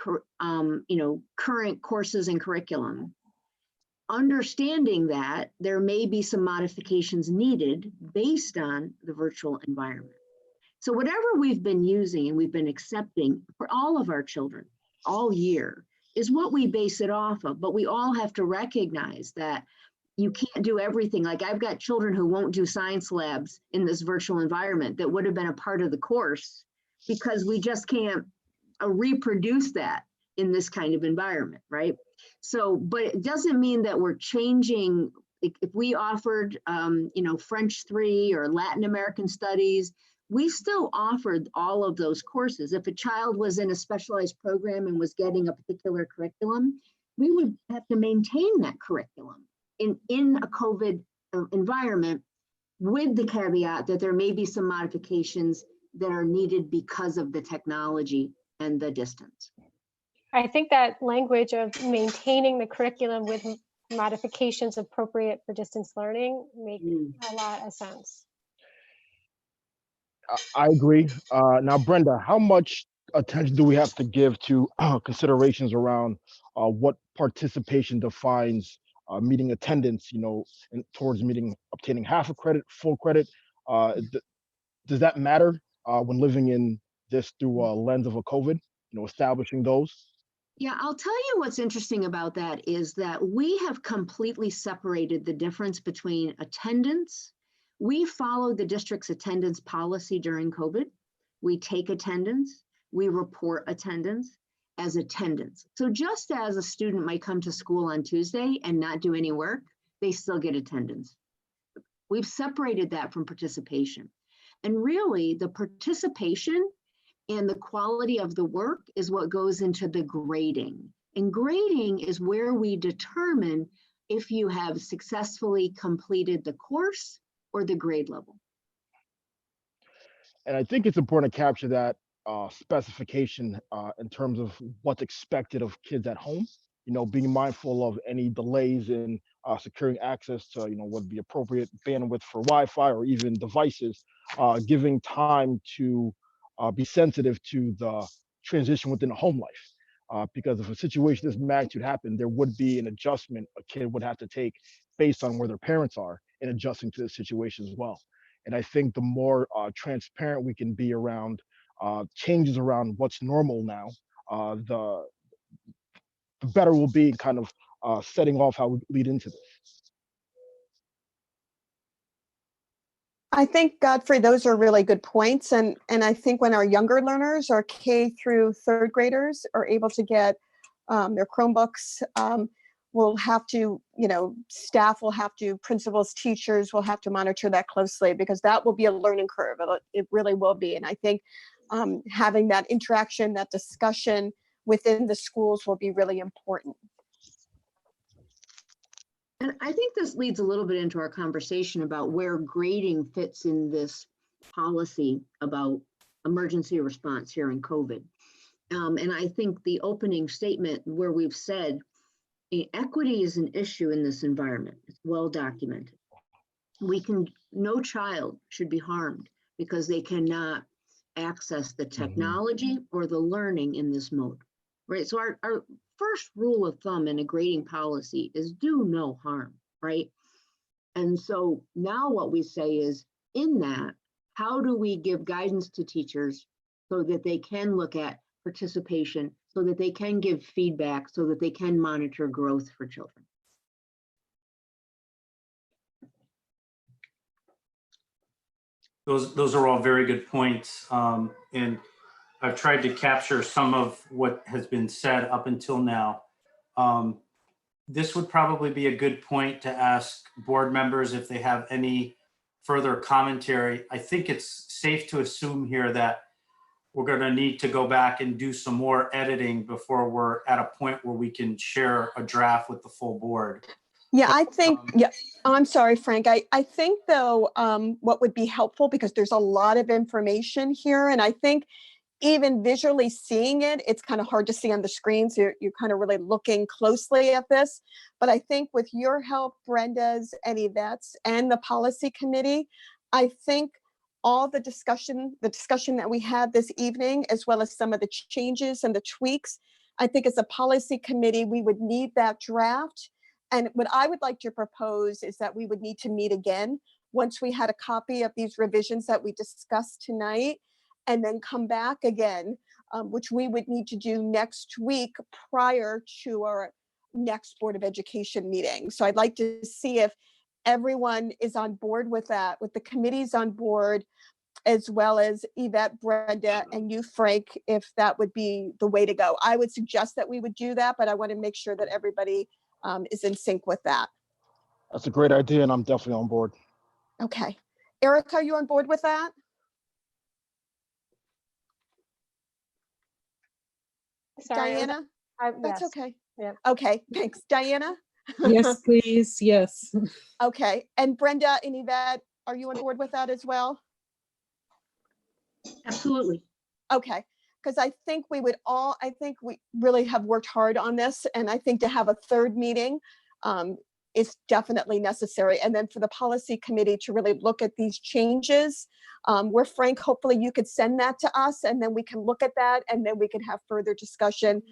current courses and curriculum, understanding that there may be some modifications needed based on the virtual environment. So whatever we've been using and we've been accepting for all of our children all year is what we base it off of, but we all have to recognize that you can't do everything. Like I've got children who won't do science labs in this virtual environment that would have been a part of the course because we just can't reproduce that in this kind of environment, right? So, but it doesn't mean that we're changing. If we offered, French 3 or Latin American studies, we still offered all of those courses. If a child was in a specialized program and was getting a particular curriculum, we would have to maintain that curriculum in a COVID environment, with the caveat that there may be some modifications that are needed because of the technology and the distance. I think that language of maintaining the curriculum with modifications appropriate for distance learning make a lot of sense. I agree. Now, Brenda, how much attention do we have to give to considerations around what participation defines meeting attendance, towards obtaining half a credit, full credit? Does that matter when living in this through a lens of a COVID, establishing those? Yeah, I'll tell you what's interesting about that is that we have completely separated the difference between attendance. We follow the district's attendance policy during COVID. We take attendance, we report attendance as attendance. So just as a student might come to school on Tuesday and not do any work, they still get attendance. We've separated that from participation. And really, the participation and the quality of the work is what goes into the grading. And grading is where we determine if you have successfully completed the course or the grade level. And I think it's important to capture that specification in terms of what's expected of kids at home. You know, being mindful of any delays in securing access to, you know, what would be appropriate bandwidth for Wi-Fi or even devices, giving time to be sensitive to the transition within a home life. Because if a situation of this magnitude happened, there would be an adjustment a kid would have to take based on where their parents are in adjusting to the situation as well. And I think the more transparent we can be around changes around what's normal now, the better we'll be in kind of setting off how we lead into this. I think, Godfrey, those are really good points. And I think when our younger learners, our K through third graders, are able to get their Chromebooks, we'll have to, you know, staff will have to, principals, teachers will have to monitor that closely, because that will be a learning curve. It really will be. And I think having that interaction, that discussion within the schools will be really important. And I think this leads a little bit into our conversation about where grading fits in this policy about emergency response here in COVID. And I think the opening statement where we've said equity is an issue in this environment, it's well documented. No child should be harmed because they cannot access the technology or the learning in this mode, right? So our first rule of thumb in a grading policy is do no harm, right? And so now what we say is, in that, how do we give guidance to teachers so that they can look at participation, so that they can give feedback, so that they can monitor growth for children? Those are all very good points. And I've tried to capture some of what has been said up until now. This would probably be a good point to ask board members if they have any further commentary. I think it's safe to assume here that we're going to need to go back and do some more editing before we're at a point where we can share a draft with the full board. Yeah, I think, yeah, I'm sorry, Frank. I think though, what would be helpful, because there's a lot of information here, and I think even visually seeing it, it's kind of hard to see on the screen. So you're kind of really looking closely at this. But I think with your help, Brenda's and Yvette's and the policy committee, I think all the discussion that we had this evening, as well as some of the changes and the tweaks, I think as a policy committee, we would need that draft. And what I would like to propose is that we would need to meet again once we had a copy of these revisions that we discussed tonight, and then come back again, which we would need to do next week prior to our next Board of Education meeting. So I'd like to see if everyone is on board with that, with the committees on board, as well as Yvette, Brenda, and you, Frank, if that would be the way to go. I would suggest that we would do that, but I want to make sure that everybody is in sync with that. That's a great idea, and I'm definitely on board. Okay. Erica, are you on board with that? Sorry, Diana? That's yes. okay. Yeah. Okay, thanks. Diana? Yes, please. Yes. Okay, and Brenda and Yvette, are you on board with that as well? Absolutely. Okay, because I think we really have worked hard on this, and I think to have a third meeting is definitely necessary. And then for the policy committee to really look at these changes, where Frank, hopefully you could send that to us, and then we can look at that, and then we can have further discussion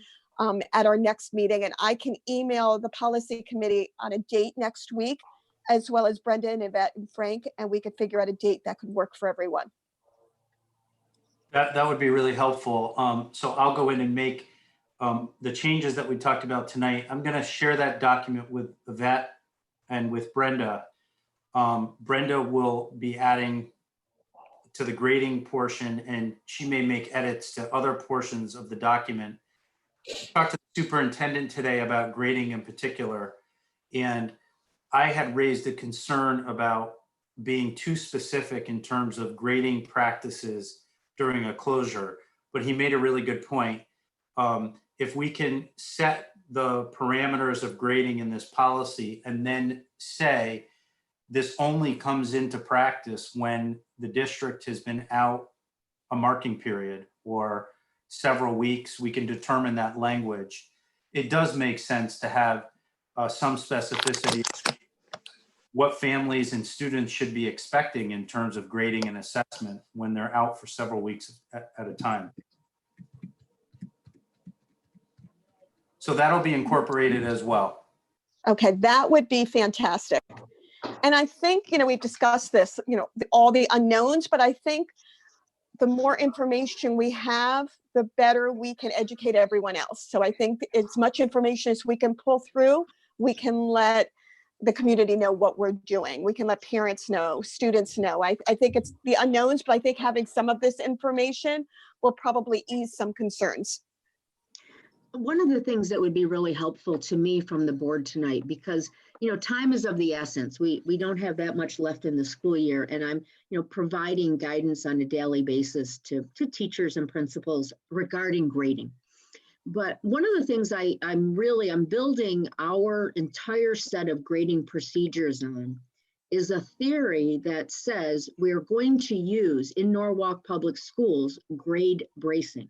at our next meeting. And I can email the policy committee on a date next week, as well as Brenda and Yvette and Frank, and we could figure out a date that could work for everyone. That would be really helpful. So I'll go in and make the changes that we talked about tonight. I'm going to share that document with Yvette and with Brenda. Brenda will be adding to the grading portion, and she may make edits to other portions of the document. I talked to the superintendent today about grading in particular, and I had raised a concern about being too specific in terms of grading practices during a closure, but he made a really good point. If we can set the parameters of grading in this policy and then say this only comes into practice when the district has been out a marking period or several weeks, we can determine that language. It does make sense to have some specificity what families and students should be expecting in terms of grading and assessment when they're out for several weeks at a time. So that'll be incorporated as well. Okay, that would be fantastic. And I think, we've discussed this, all the unknowns, but I think the more information we have, the better we can educate everyone else. So I think as much information as we can pull through, we can let the community know what we're doing. We can let parents know, students know. I think it's the unknowns, but I think having some of this information will probably ease some concerns. One of the things that would be really helpful to me from the board tonight, because, time is of the essence. We don't have that much left in the school year, and I'm, providing guidance on a daily basis to teachers and principals regarding grading. But one of the things I'm building our entire set of grading procedures on is a theory that says we're going to use in Norwalk Public Schools grade bracing.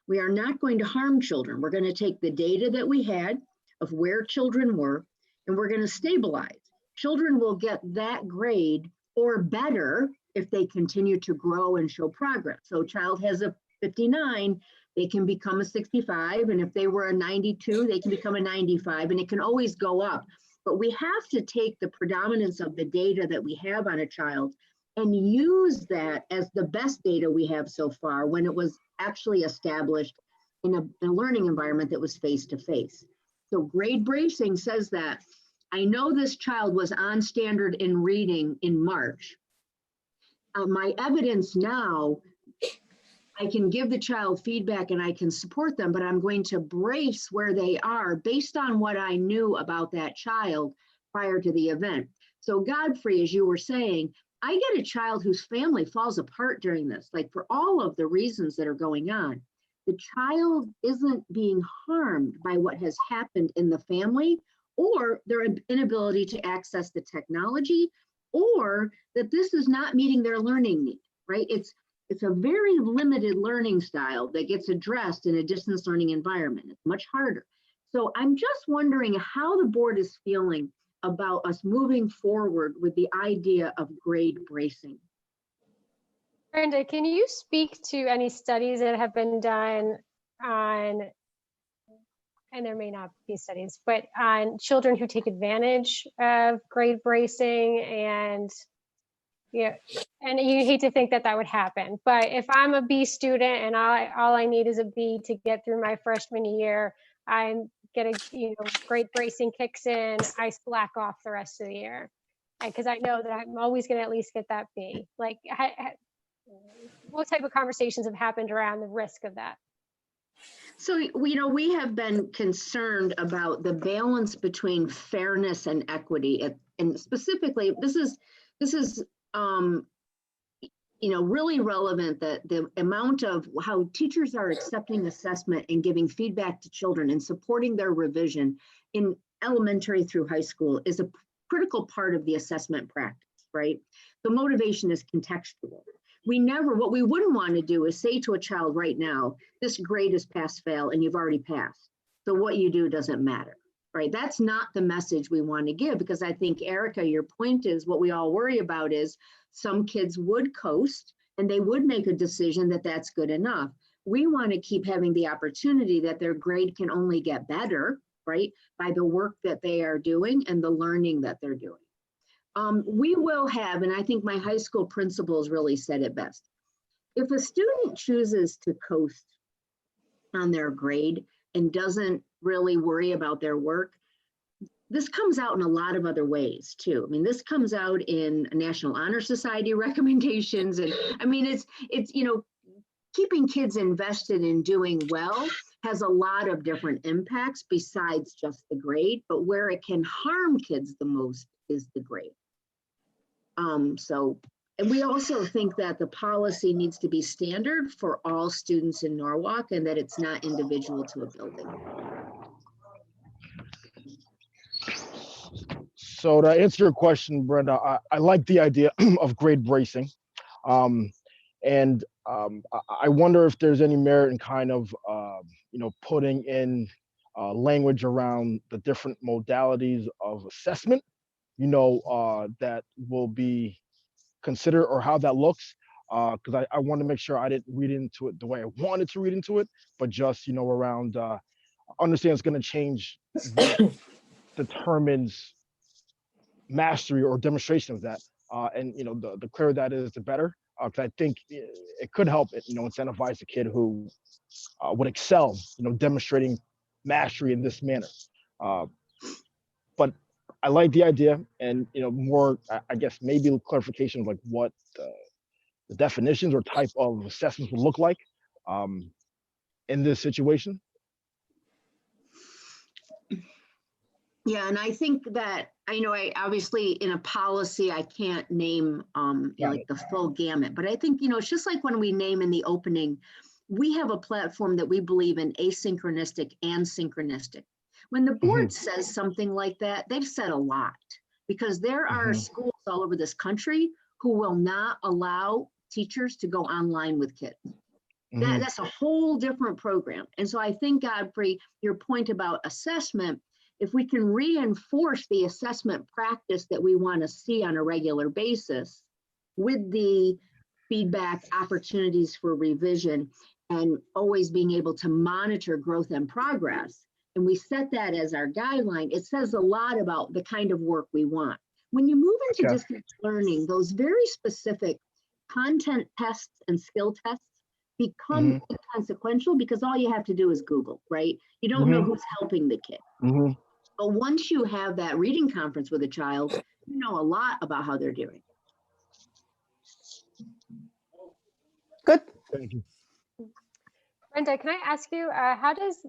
We are not going to harm children. We're going to take the data that we had of where children were, and we're going to stabilize. Children will get that grade or better if they continue to grow and show progress. So a child has a 59, they can become a 65, and if they were a 92, they can become a 95, and it can always go up. But we have to take the predominance of the data that we have on a child and use that as the best data we have so far when it was actually established in a learning environment that was face-to-face. So grade bracing says that I know this child was on standard in reading in March. My evidence now, I can give the child feedback and I can support them, but I'm going to brace where they are based on what I knew about that child prior to the event. So Godfrey, as you were saying, I get a child whose family falls apart during this, like for all of the reasons that are going on. The child isn't being harmed by what has happened in the family or their inability to access the technology, or that this is not meeting their learning need, right? It's a very limited learning style that gets addressed in a distance learning environment. It's much harder. So I'm just wondering how the board is feeling about us moving forward with the idea of grade bracing. Brenda, can you speak to any studies that have been done on, and there may not be studies, but on children who take advantage of grade bracing and and you hate to think that would happen, but if I'm a B student and all I need is a B to get through my freshman year, I'm getting, grade bracing kicks in, I slack off the rest of the year. Because I know that I'm always going to at least get that B. Like, what type of conversations have happened around the risk of that? So, we have been concerned about the balance between fairness and equity. And specifically, this is really relevant, that the amount of how teachers are accepting assessment and giving feedback to children and supporting their revision in elementary through high school is a critical part of the assessment practice, right? The motivation is contextual. What we wouldn't want to do is say to a child right now, this grade is pass fail and you've already passed. So what you do doesn't matter, right? That's not the message we want to give, because I think, Erica, your point is what we all worry about is some kids would coast and they would make a decision that that's good enough. We want to keep having the opportunity that their grade can only get better, right, by the work that they are doing and the learning that they're doing. We will have, and I think my high school principals really said it best, if a student chooses to coast on their grade and doesn't really worry about their work, this comes out in a lot of other ways too. I mean, this comes out in National Honor Society recommendations. And I mean, it's keeping kids invested in doing well has a lot of different impacts besides just the grade, but where it can harm kids the most is the grade. And we also think that the policy needs to be standard for all students in Norwalk and that it's not individual to a building. So to answer your question, Brenda, I like the idea of grade bracing. I wonder if there's any merit in kind of, putting in language around the different modalities of assessment, that will be considered or how that looks. Because I want to make sure I didn't read into it the way I wanted to read into it, but just, around, understand it's going to change what determines mastery or demonstration of that. The clearer that is, the better. Because I think it could help, incentivize a kid who would excel, demonstrating mastery in this manner. But I like the idea, and more, I guess maybe clarification of like what the definitions or type of assessments would look like in this situation. Yeah, and I think that, I obviously in a policy, I can't name like the full gamut, but I think, it's just like when we name in the opening, we have a platform that we believe in asynchronistic and synchronistic. When the board says something like that, they've said a lot, because there are schools all over this country who will not allow teachers to go online with kids. That's a whole different program. And so I think, Godfrey, your point about assessment, if we can reinforce the assessment practice that we want to see on a regular basis with the feedback, opportunities for revision, and always being able to monitor growth and progress, and we set that as our guideline, it says a lot about the kind of work we want. When you move into distance learning, those very specific content tests and skill tests become inconsequential, because all you have to do is Google, right? You don't know who's helping the kid. But once you have that reading conference with a child, you know a lot about how they're doing. Good. Thank you. Brenda, can I ask you, how does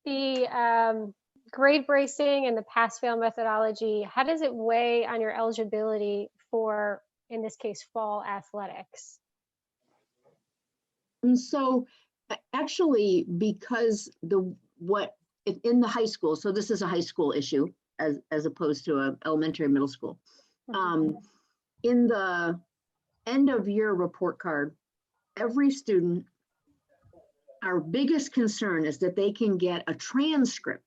the grade bracing and the pass-fail methodology, how does it weigh on your eligibility for, in this case, fall athletics? And so actually, because in the high school, so this is a high school issue as opposed to an elementary, middle school. In the end of year report card, every student, our biggest concern is that they can get a transcript,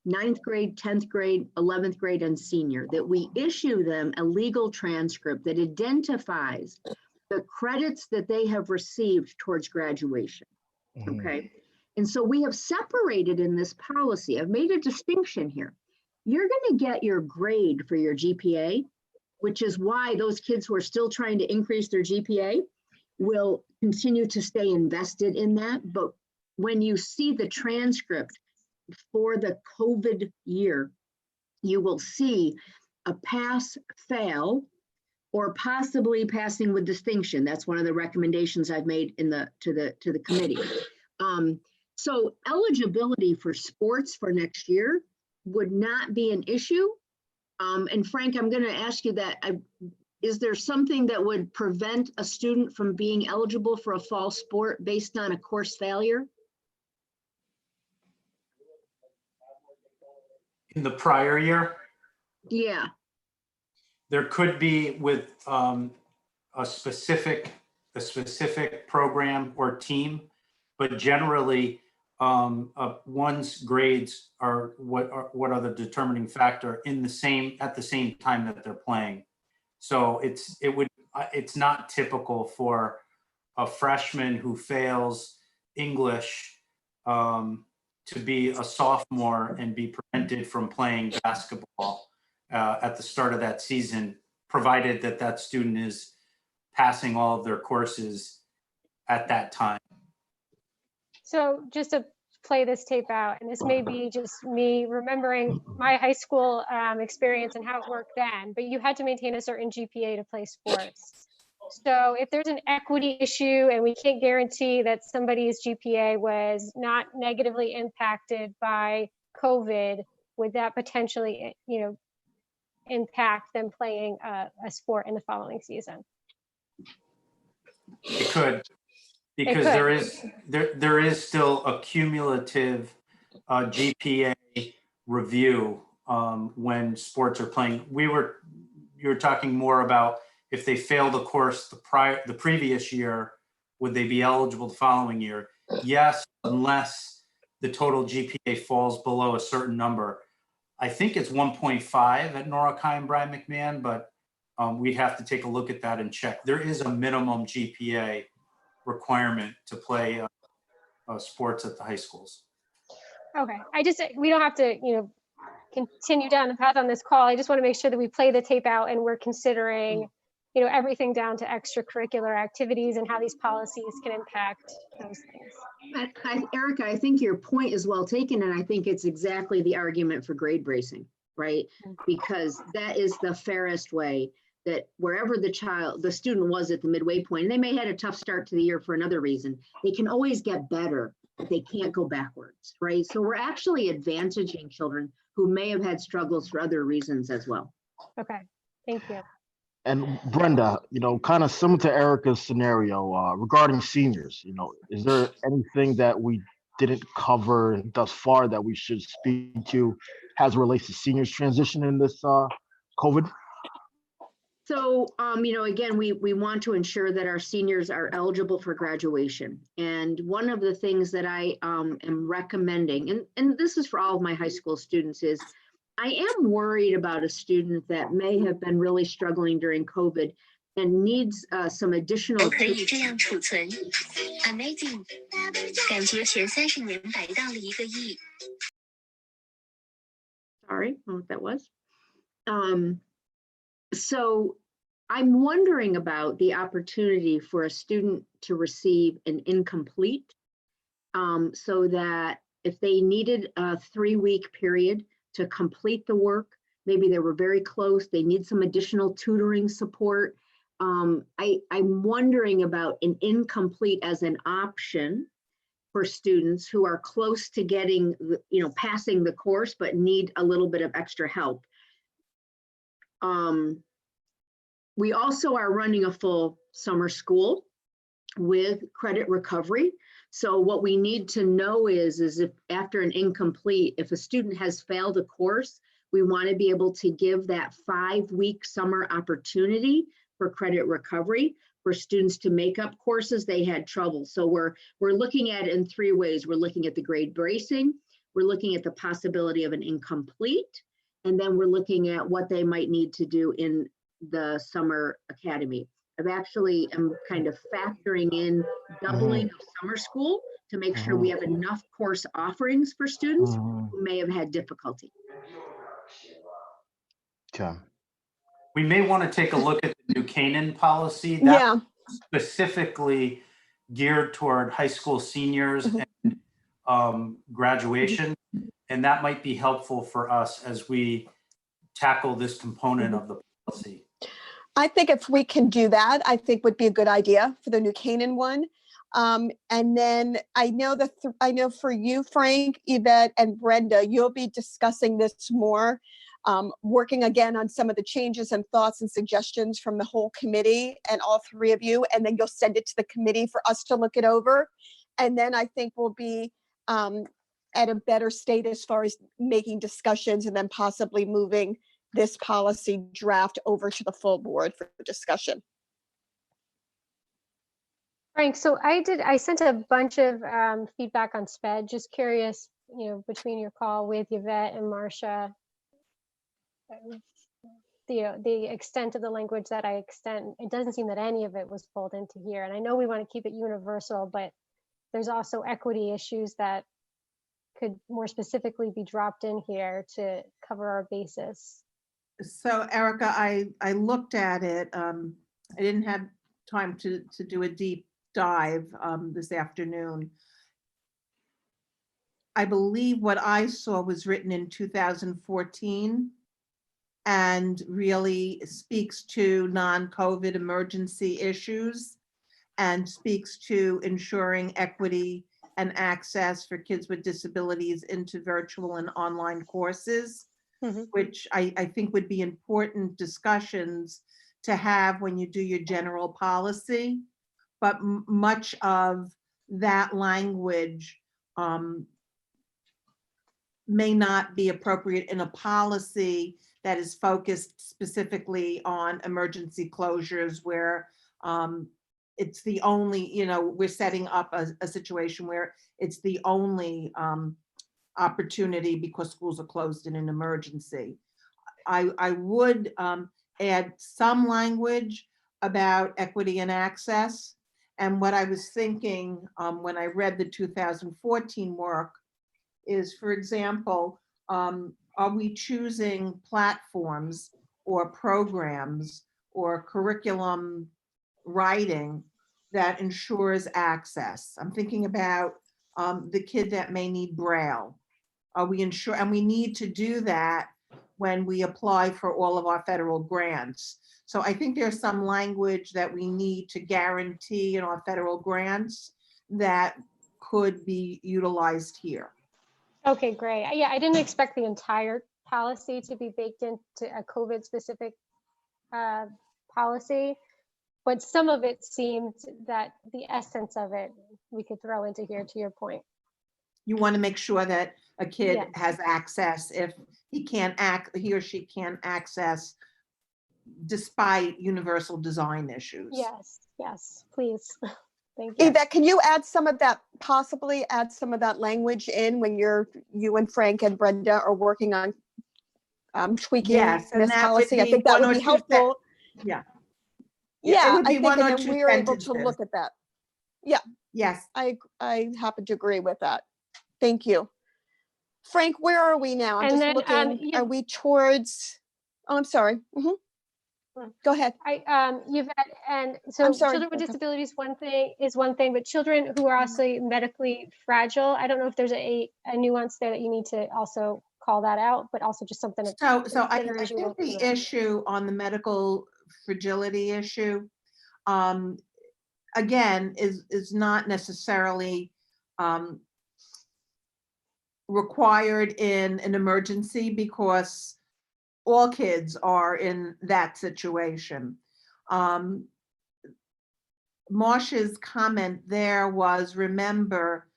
9th grade, 10th grade, 11th grade, and senior, that we issue them a legal transcript that identifies the credits that they have received towards graduation. Okay. And so we have separated in this policy, I've made a distinction here. You're going to get your grade for your GPA, which is why those kids who are still trying to increase their GPA will continue to stay invested in that. But when you see the transcript for the COVID year, you will see a pass, fail, or possibly passing with distinction. That's one of the recommendations I've made to the committee. So eligibility for sports for next year would not be an issue. And Frank, I'm going to ask you that. Is there something that would prevent a student from being eligible for a fall sport based on a course failure? In the prior year, Yeah. there could be with a specific program or team, but generally one's grades are what are the determining factor at the same time that they're playing. So it's not typical for a freshman who fails English to be a sophomore and be prevented from playing basketball at the start of that season, provided that student is passing all of their courses at that time. So just to play this tape out, and this may be just me remembering my high school experience and how it worked then, but you had to maintain a certain GPA to play sports. So if there's an equity issue and we can't guarantee that somebody's GPA was not negatively impacted by COVID, would that potentially, impact them playing a sport in the following season? It could, because could. there is still a cumulative GPA review when sports are playing. You were talking more about if they failed a course the previous year, would they be eligible the following year? Yes, unless the total GPA falls below a certain number. I think it's 1.5 at Noricai and Brian McMahon, but we'd have to take a look at that and check. There is a minimum GPA requirement to play sports at the high schools. Okay, we don't have to, continue down the path on this call. I just want to make sure that we play the tape out and we're considering, everything down to extracurricular activities and how these policies can impact those things. Erica, I think your point is well taken, and I think it's exactly the argument for grade bracing, right? Because that is the fairest way that wherever the student was at the midway point, and they may have had a tough start to the year for another reason, they can always get better, but they can't go backwards, right? So we're actually advantaging children who may have had struggles for other reasons as well. Okay, thank you. And Brenda, kind of similar to Erica's scenario regarding seniors, is there anything that we didn't cover thus far that we should speak to as it relates to seniors transition in this COVID? So, again, we want to ensure that our seniors are eligible for graduation. And one of the things that I am recommending, and this is for all of my high school students, is I am worried about a student that may have been really struggling during COVID and needs some additional. 可以这样储存 Amazing 感觉前30年白到了1个亿 Sorry, I don't know what that was. So I'm wondering about the opportunity for a student to receive an incomplete, so that if they needed a 3-week period to complete the work, maybe they were very close, they need some additional tutoring support. I'm wondering about an incomplete as an option for students who are close to getting, passing the course, but need a little bit of extra help. We also are running a full summer school with credit recovery. So what we need to know is if after an incomplete, if a student has failed a course, we want to be able to give that 5-week summer opportunity for credit recovery for students to make up courses they had trouble. So we're looking at it in 3 ways. We're looking at the grade bracing, we're looking at the possibility of an incomplete, and then we're looking at what they might need to do in the summer academy. I've actually am kind of factoring in doubling of summer school to make sure we have enough course offerings for students who may have had difficulty. Okay. We may want to take a look at the New Canaan policy Yeah, specifically geared toward high school seniors and graduation. And that might be helpful for us as we tackle this component of the policy. I think if we can do that, I think would be a good idea for the New Canaan one. And then I know for you, Frank, Yvette, and Brenda, you'll be discussing this more, working again on some of the changes and thoughts and suggestions from the whole committee and all 3 of you, and then you'll send it to the committee for us to look it over. And then I think we'll be at a better state as far as making discussions and then possibly moving this policy draft over to the full board for discussion. Frank, so I sent a bunch of feedback on SPED. Just curious, between your call with Yvette and Marcia, the extent of the language that I extend, it doesn't seem that any of it was pulled into here. And I know we want to keep it universal, but there's also equity issues that could more specifically be dropped in here to cover our basis. So Erica, I looked at it. I didn't have time to do a deep dive this afternoon. I believe what I saw was written in 2014 and really speaks to non-COVID emergency issues and speaks to ensuring equity and access for kids with disabilities into virtual and online courses. Mhm. which I think would be important discussions to have when you do your general policy. But much of that language may not be appropriate in a policy that is focused specifically on emergency closures where it's the only, we're setting up a situation where it's the only opportunity because schools are closed in an emergency. I would add some language about equity and access. And what I was thinking when I read the 2014 work is, for example, are we choosing platforms or programs or curriculum writing that ensures access? I'm thinking about the kid that may need Braille. Are we ensure, and we need to do that when we apply for all of our federal grants. So I think there's some language that we need to guarantee in our federal grants that could be utilized here. Okay, great. Yeah, I didn't expect the entire policy to be baked into a COVID specific policy, but some of it seemed that the essence of it we could throw into here, to your point. You want to make sure that a kid Yes. has access if he or she can't access despite universal design issues. Yes, yes, please. Thank you. Yvette, can you add some of that, possibly add some of that language in when you and Frank and Brenda are working on tweaking Yes, and this that would policy? I be think that one would or be two helpful. Yeah. Yeah, it would I be think, one and or then two we're able to sentences. look at that. Yes. I happen to agree with that. Thank you. Frank, where are we now? I'm And just then, looking, are we towards, oh, I'm sorry. Go ahead. Yvette, and so I'm sorry, children with Rebecca. disabilities is one thing, but children who are also medically fragile, I don't know if there's a nuance there that you need to also call that out, but also just something to So I consider as you think work the through it. issue on the medical fragility issue, again, is not necessarily required in an emergency because all kids are in that situation. Marcia's comment there was, remember,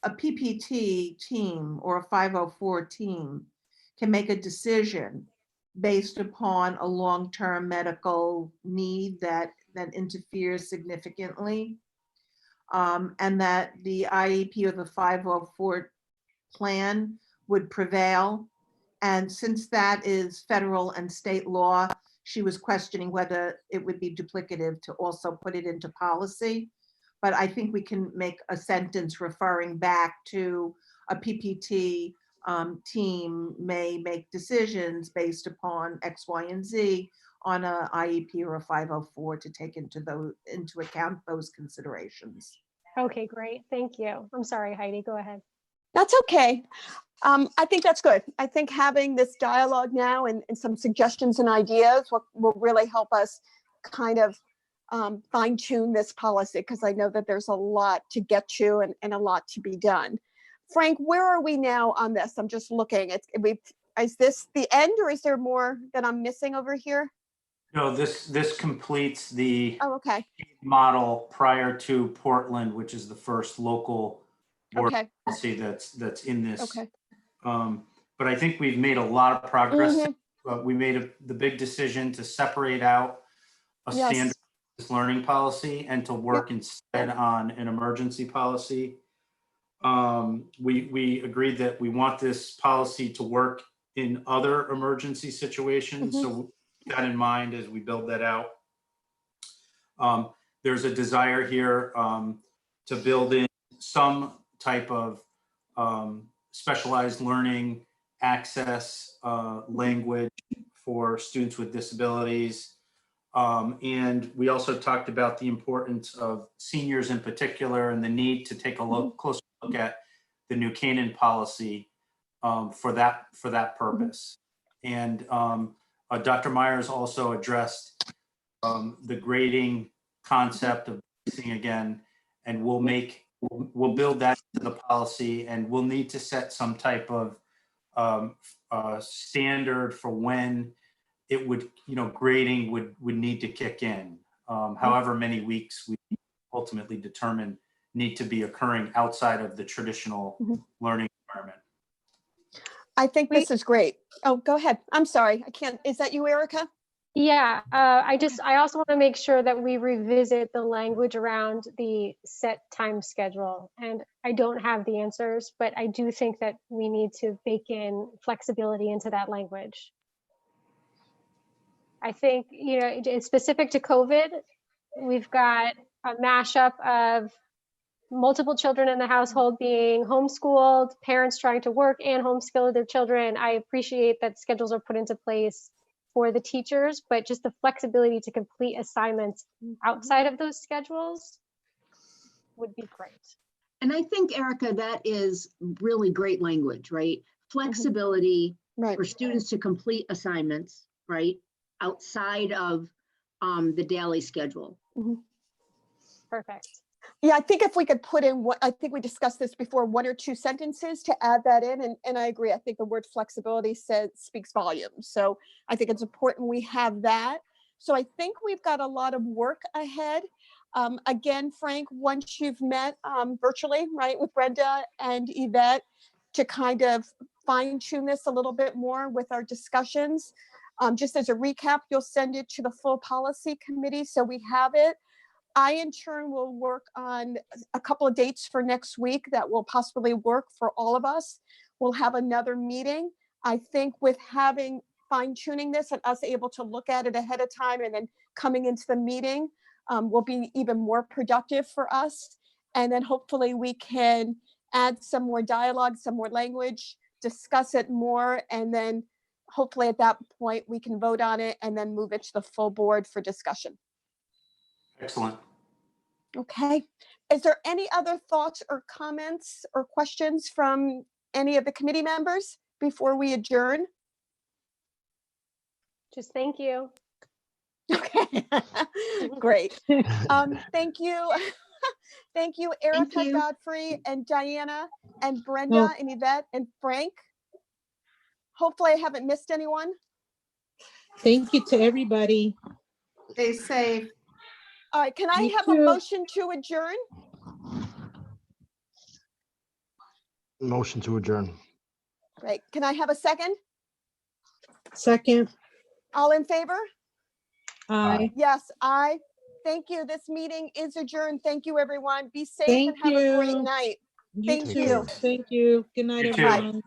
a PPT team or a 504 team can make a decision based upon a long-term medical need that interferes significantly, and that the IEP or the 504 plan would prevail. And since that is federal and state law, she was questioning whether it would be duplicative to also put it into policy. But I think we can make a sentence referring back to a PPT team may make decisions based upon X, Y, and Z on a IEP or a 504 to take into account those considerations. Okay, great. Thank you. I'm sorry, Heidi, go ahead. That's okay. I think that's good. I think having this dialogue now and some suggestions and ideas will really help us kind of fine tune this policy, because I know that there's a lot to get to and a lot to be done. Frank, where are we now on this? I'm just looking. Is this the end, or is there more that I'm missing over here? No, this completes the Oh, okay. model prior to Portland, which is the first local board Okay. policy that's in this. Okay. But I think we've made a lot of progress. Mhm. We made the big decision to separate out a Yes. standard learning policy and to work instead on an emergency policy. We agreed that we want this policy to work in other emergency situations. Mhm. So keep that in mind as we build that out. There's a desire here to build in some type of specialized learning access language for students with disabilities. And we also talked about the importance of seniors in particular and the need to take a closer look at the New Canaan policy for that purpose. And Dr. Myers also addressed the grading concept of basing again, and we'll build that into the policy, and we'll need to set some type of standard for when it would, grading would need to kick in. However many weeks we ultimately determine need to be occurring outside of the traditional learning environment. I think this is great. Oh, go ahead. I'm sorry. I can't. Is that you, Erica? Yeah, I also want to make sure that we revisit the language around the set time schedule. And I don't have the answers, but I do think that we need to bake in flexibility into that language. I think, it's specific to COVID. We've got a mashup of multiple children in the household being homeschooled, parents trying to work and homeschool their children. I appreciate that schedules are put into place for the teachers, but just the flexibility to complete assignments outside of those schedules would be great. And I think, Erica, that is really great language, right? Flexibility for students to complete assignments, right? Outside of the daily schedule. Perfect. Yeah, I think if we could put in what, I think we discussed this before, 1 or 2 sentences to add that in. And I agree. I think the word flexibility speaks volumes. So I think it's important we have that. So I think we've got a lot of work ahead. Again, Frank, once you've met virtually, right, with Brenda and Yvette to kind of fine tune this a little bit more with our discussions. Just as a recap, you'll send it to the full policy committee so we have it. I, in turn, will work on a couple of dates for next week that will possibly work for all of us. We'll have another meeting. I think with having fine tuning this and us able to look at it ahead of time and then coming into the meeting will be even more productive for us. And then hopefully we can add some more dialogue, some more language, discuss it more, and then hopefully at that point we can vote on it and then move it to the full board for discussion. Excellent. Okay. Is there any other thoughts or comments or questions from any of the committee members before we adjourn? Just thank you. Okay. Great. Thank you. Thank you, Erica, you. Godfrey, and Diana, and Brenda, and Yvette, and Frank. Hopefully I haven't missed anyone. Thank you to everybody. Stay safe. All right, can I You have a too. motion to adjourn? Motion to adjourn. Great. Can I have a second? Second, All in favor? aye. Yes, aye. Thank you. This meeting is adjourned. Thank you, everyone. Be safe Thank and have a great you. night. You Thank too. you. Thank you. Good night, You too. everyone.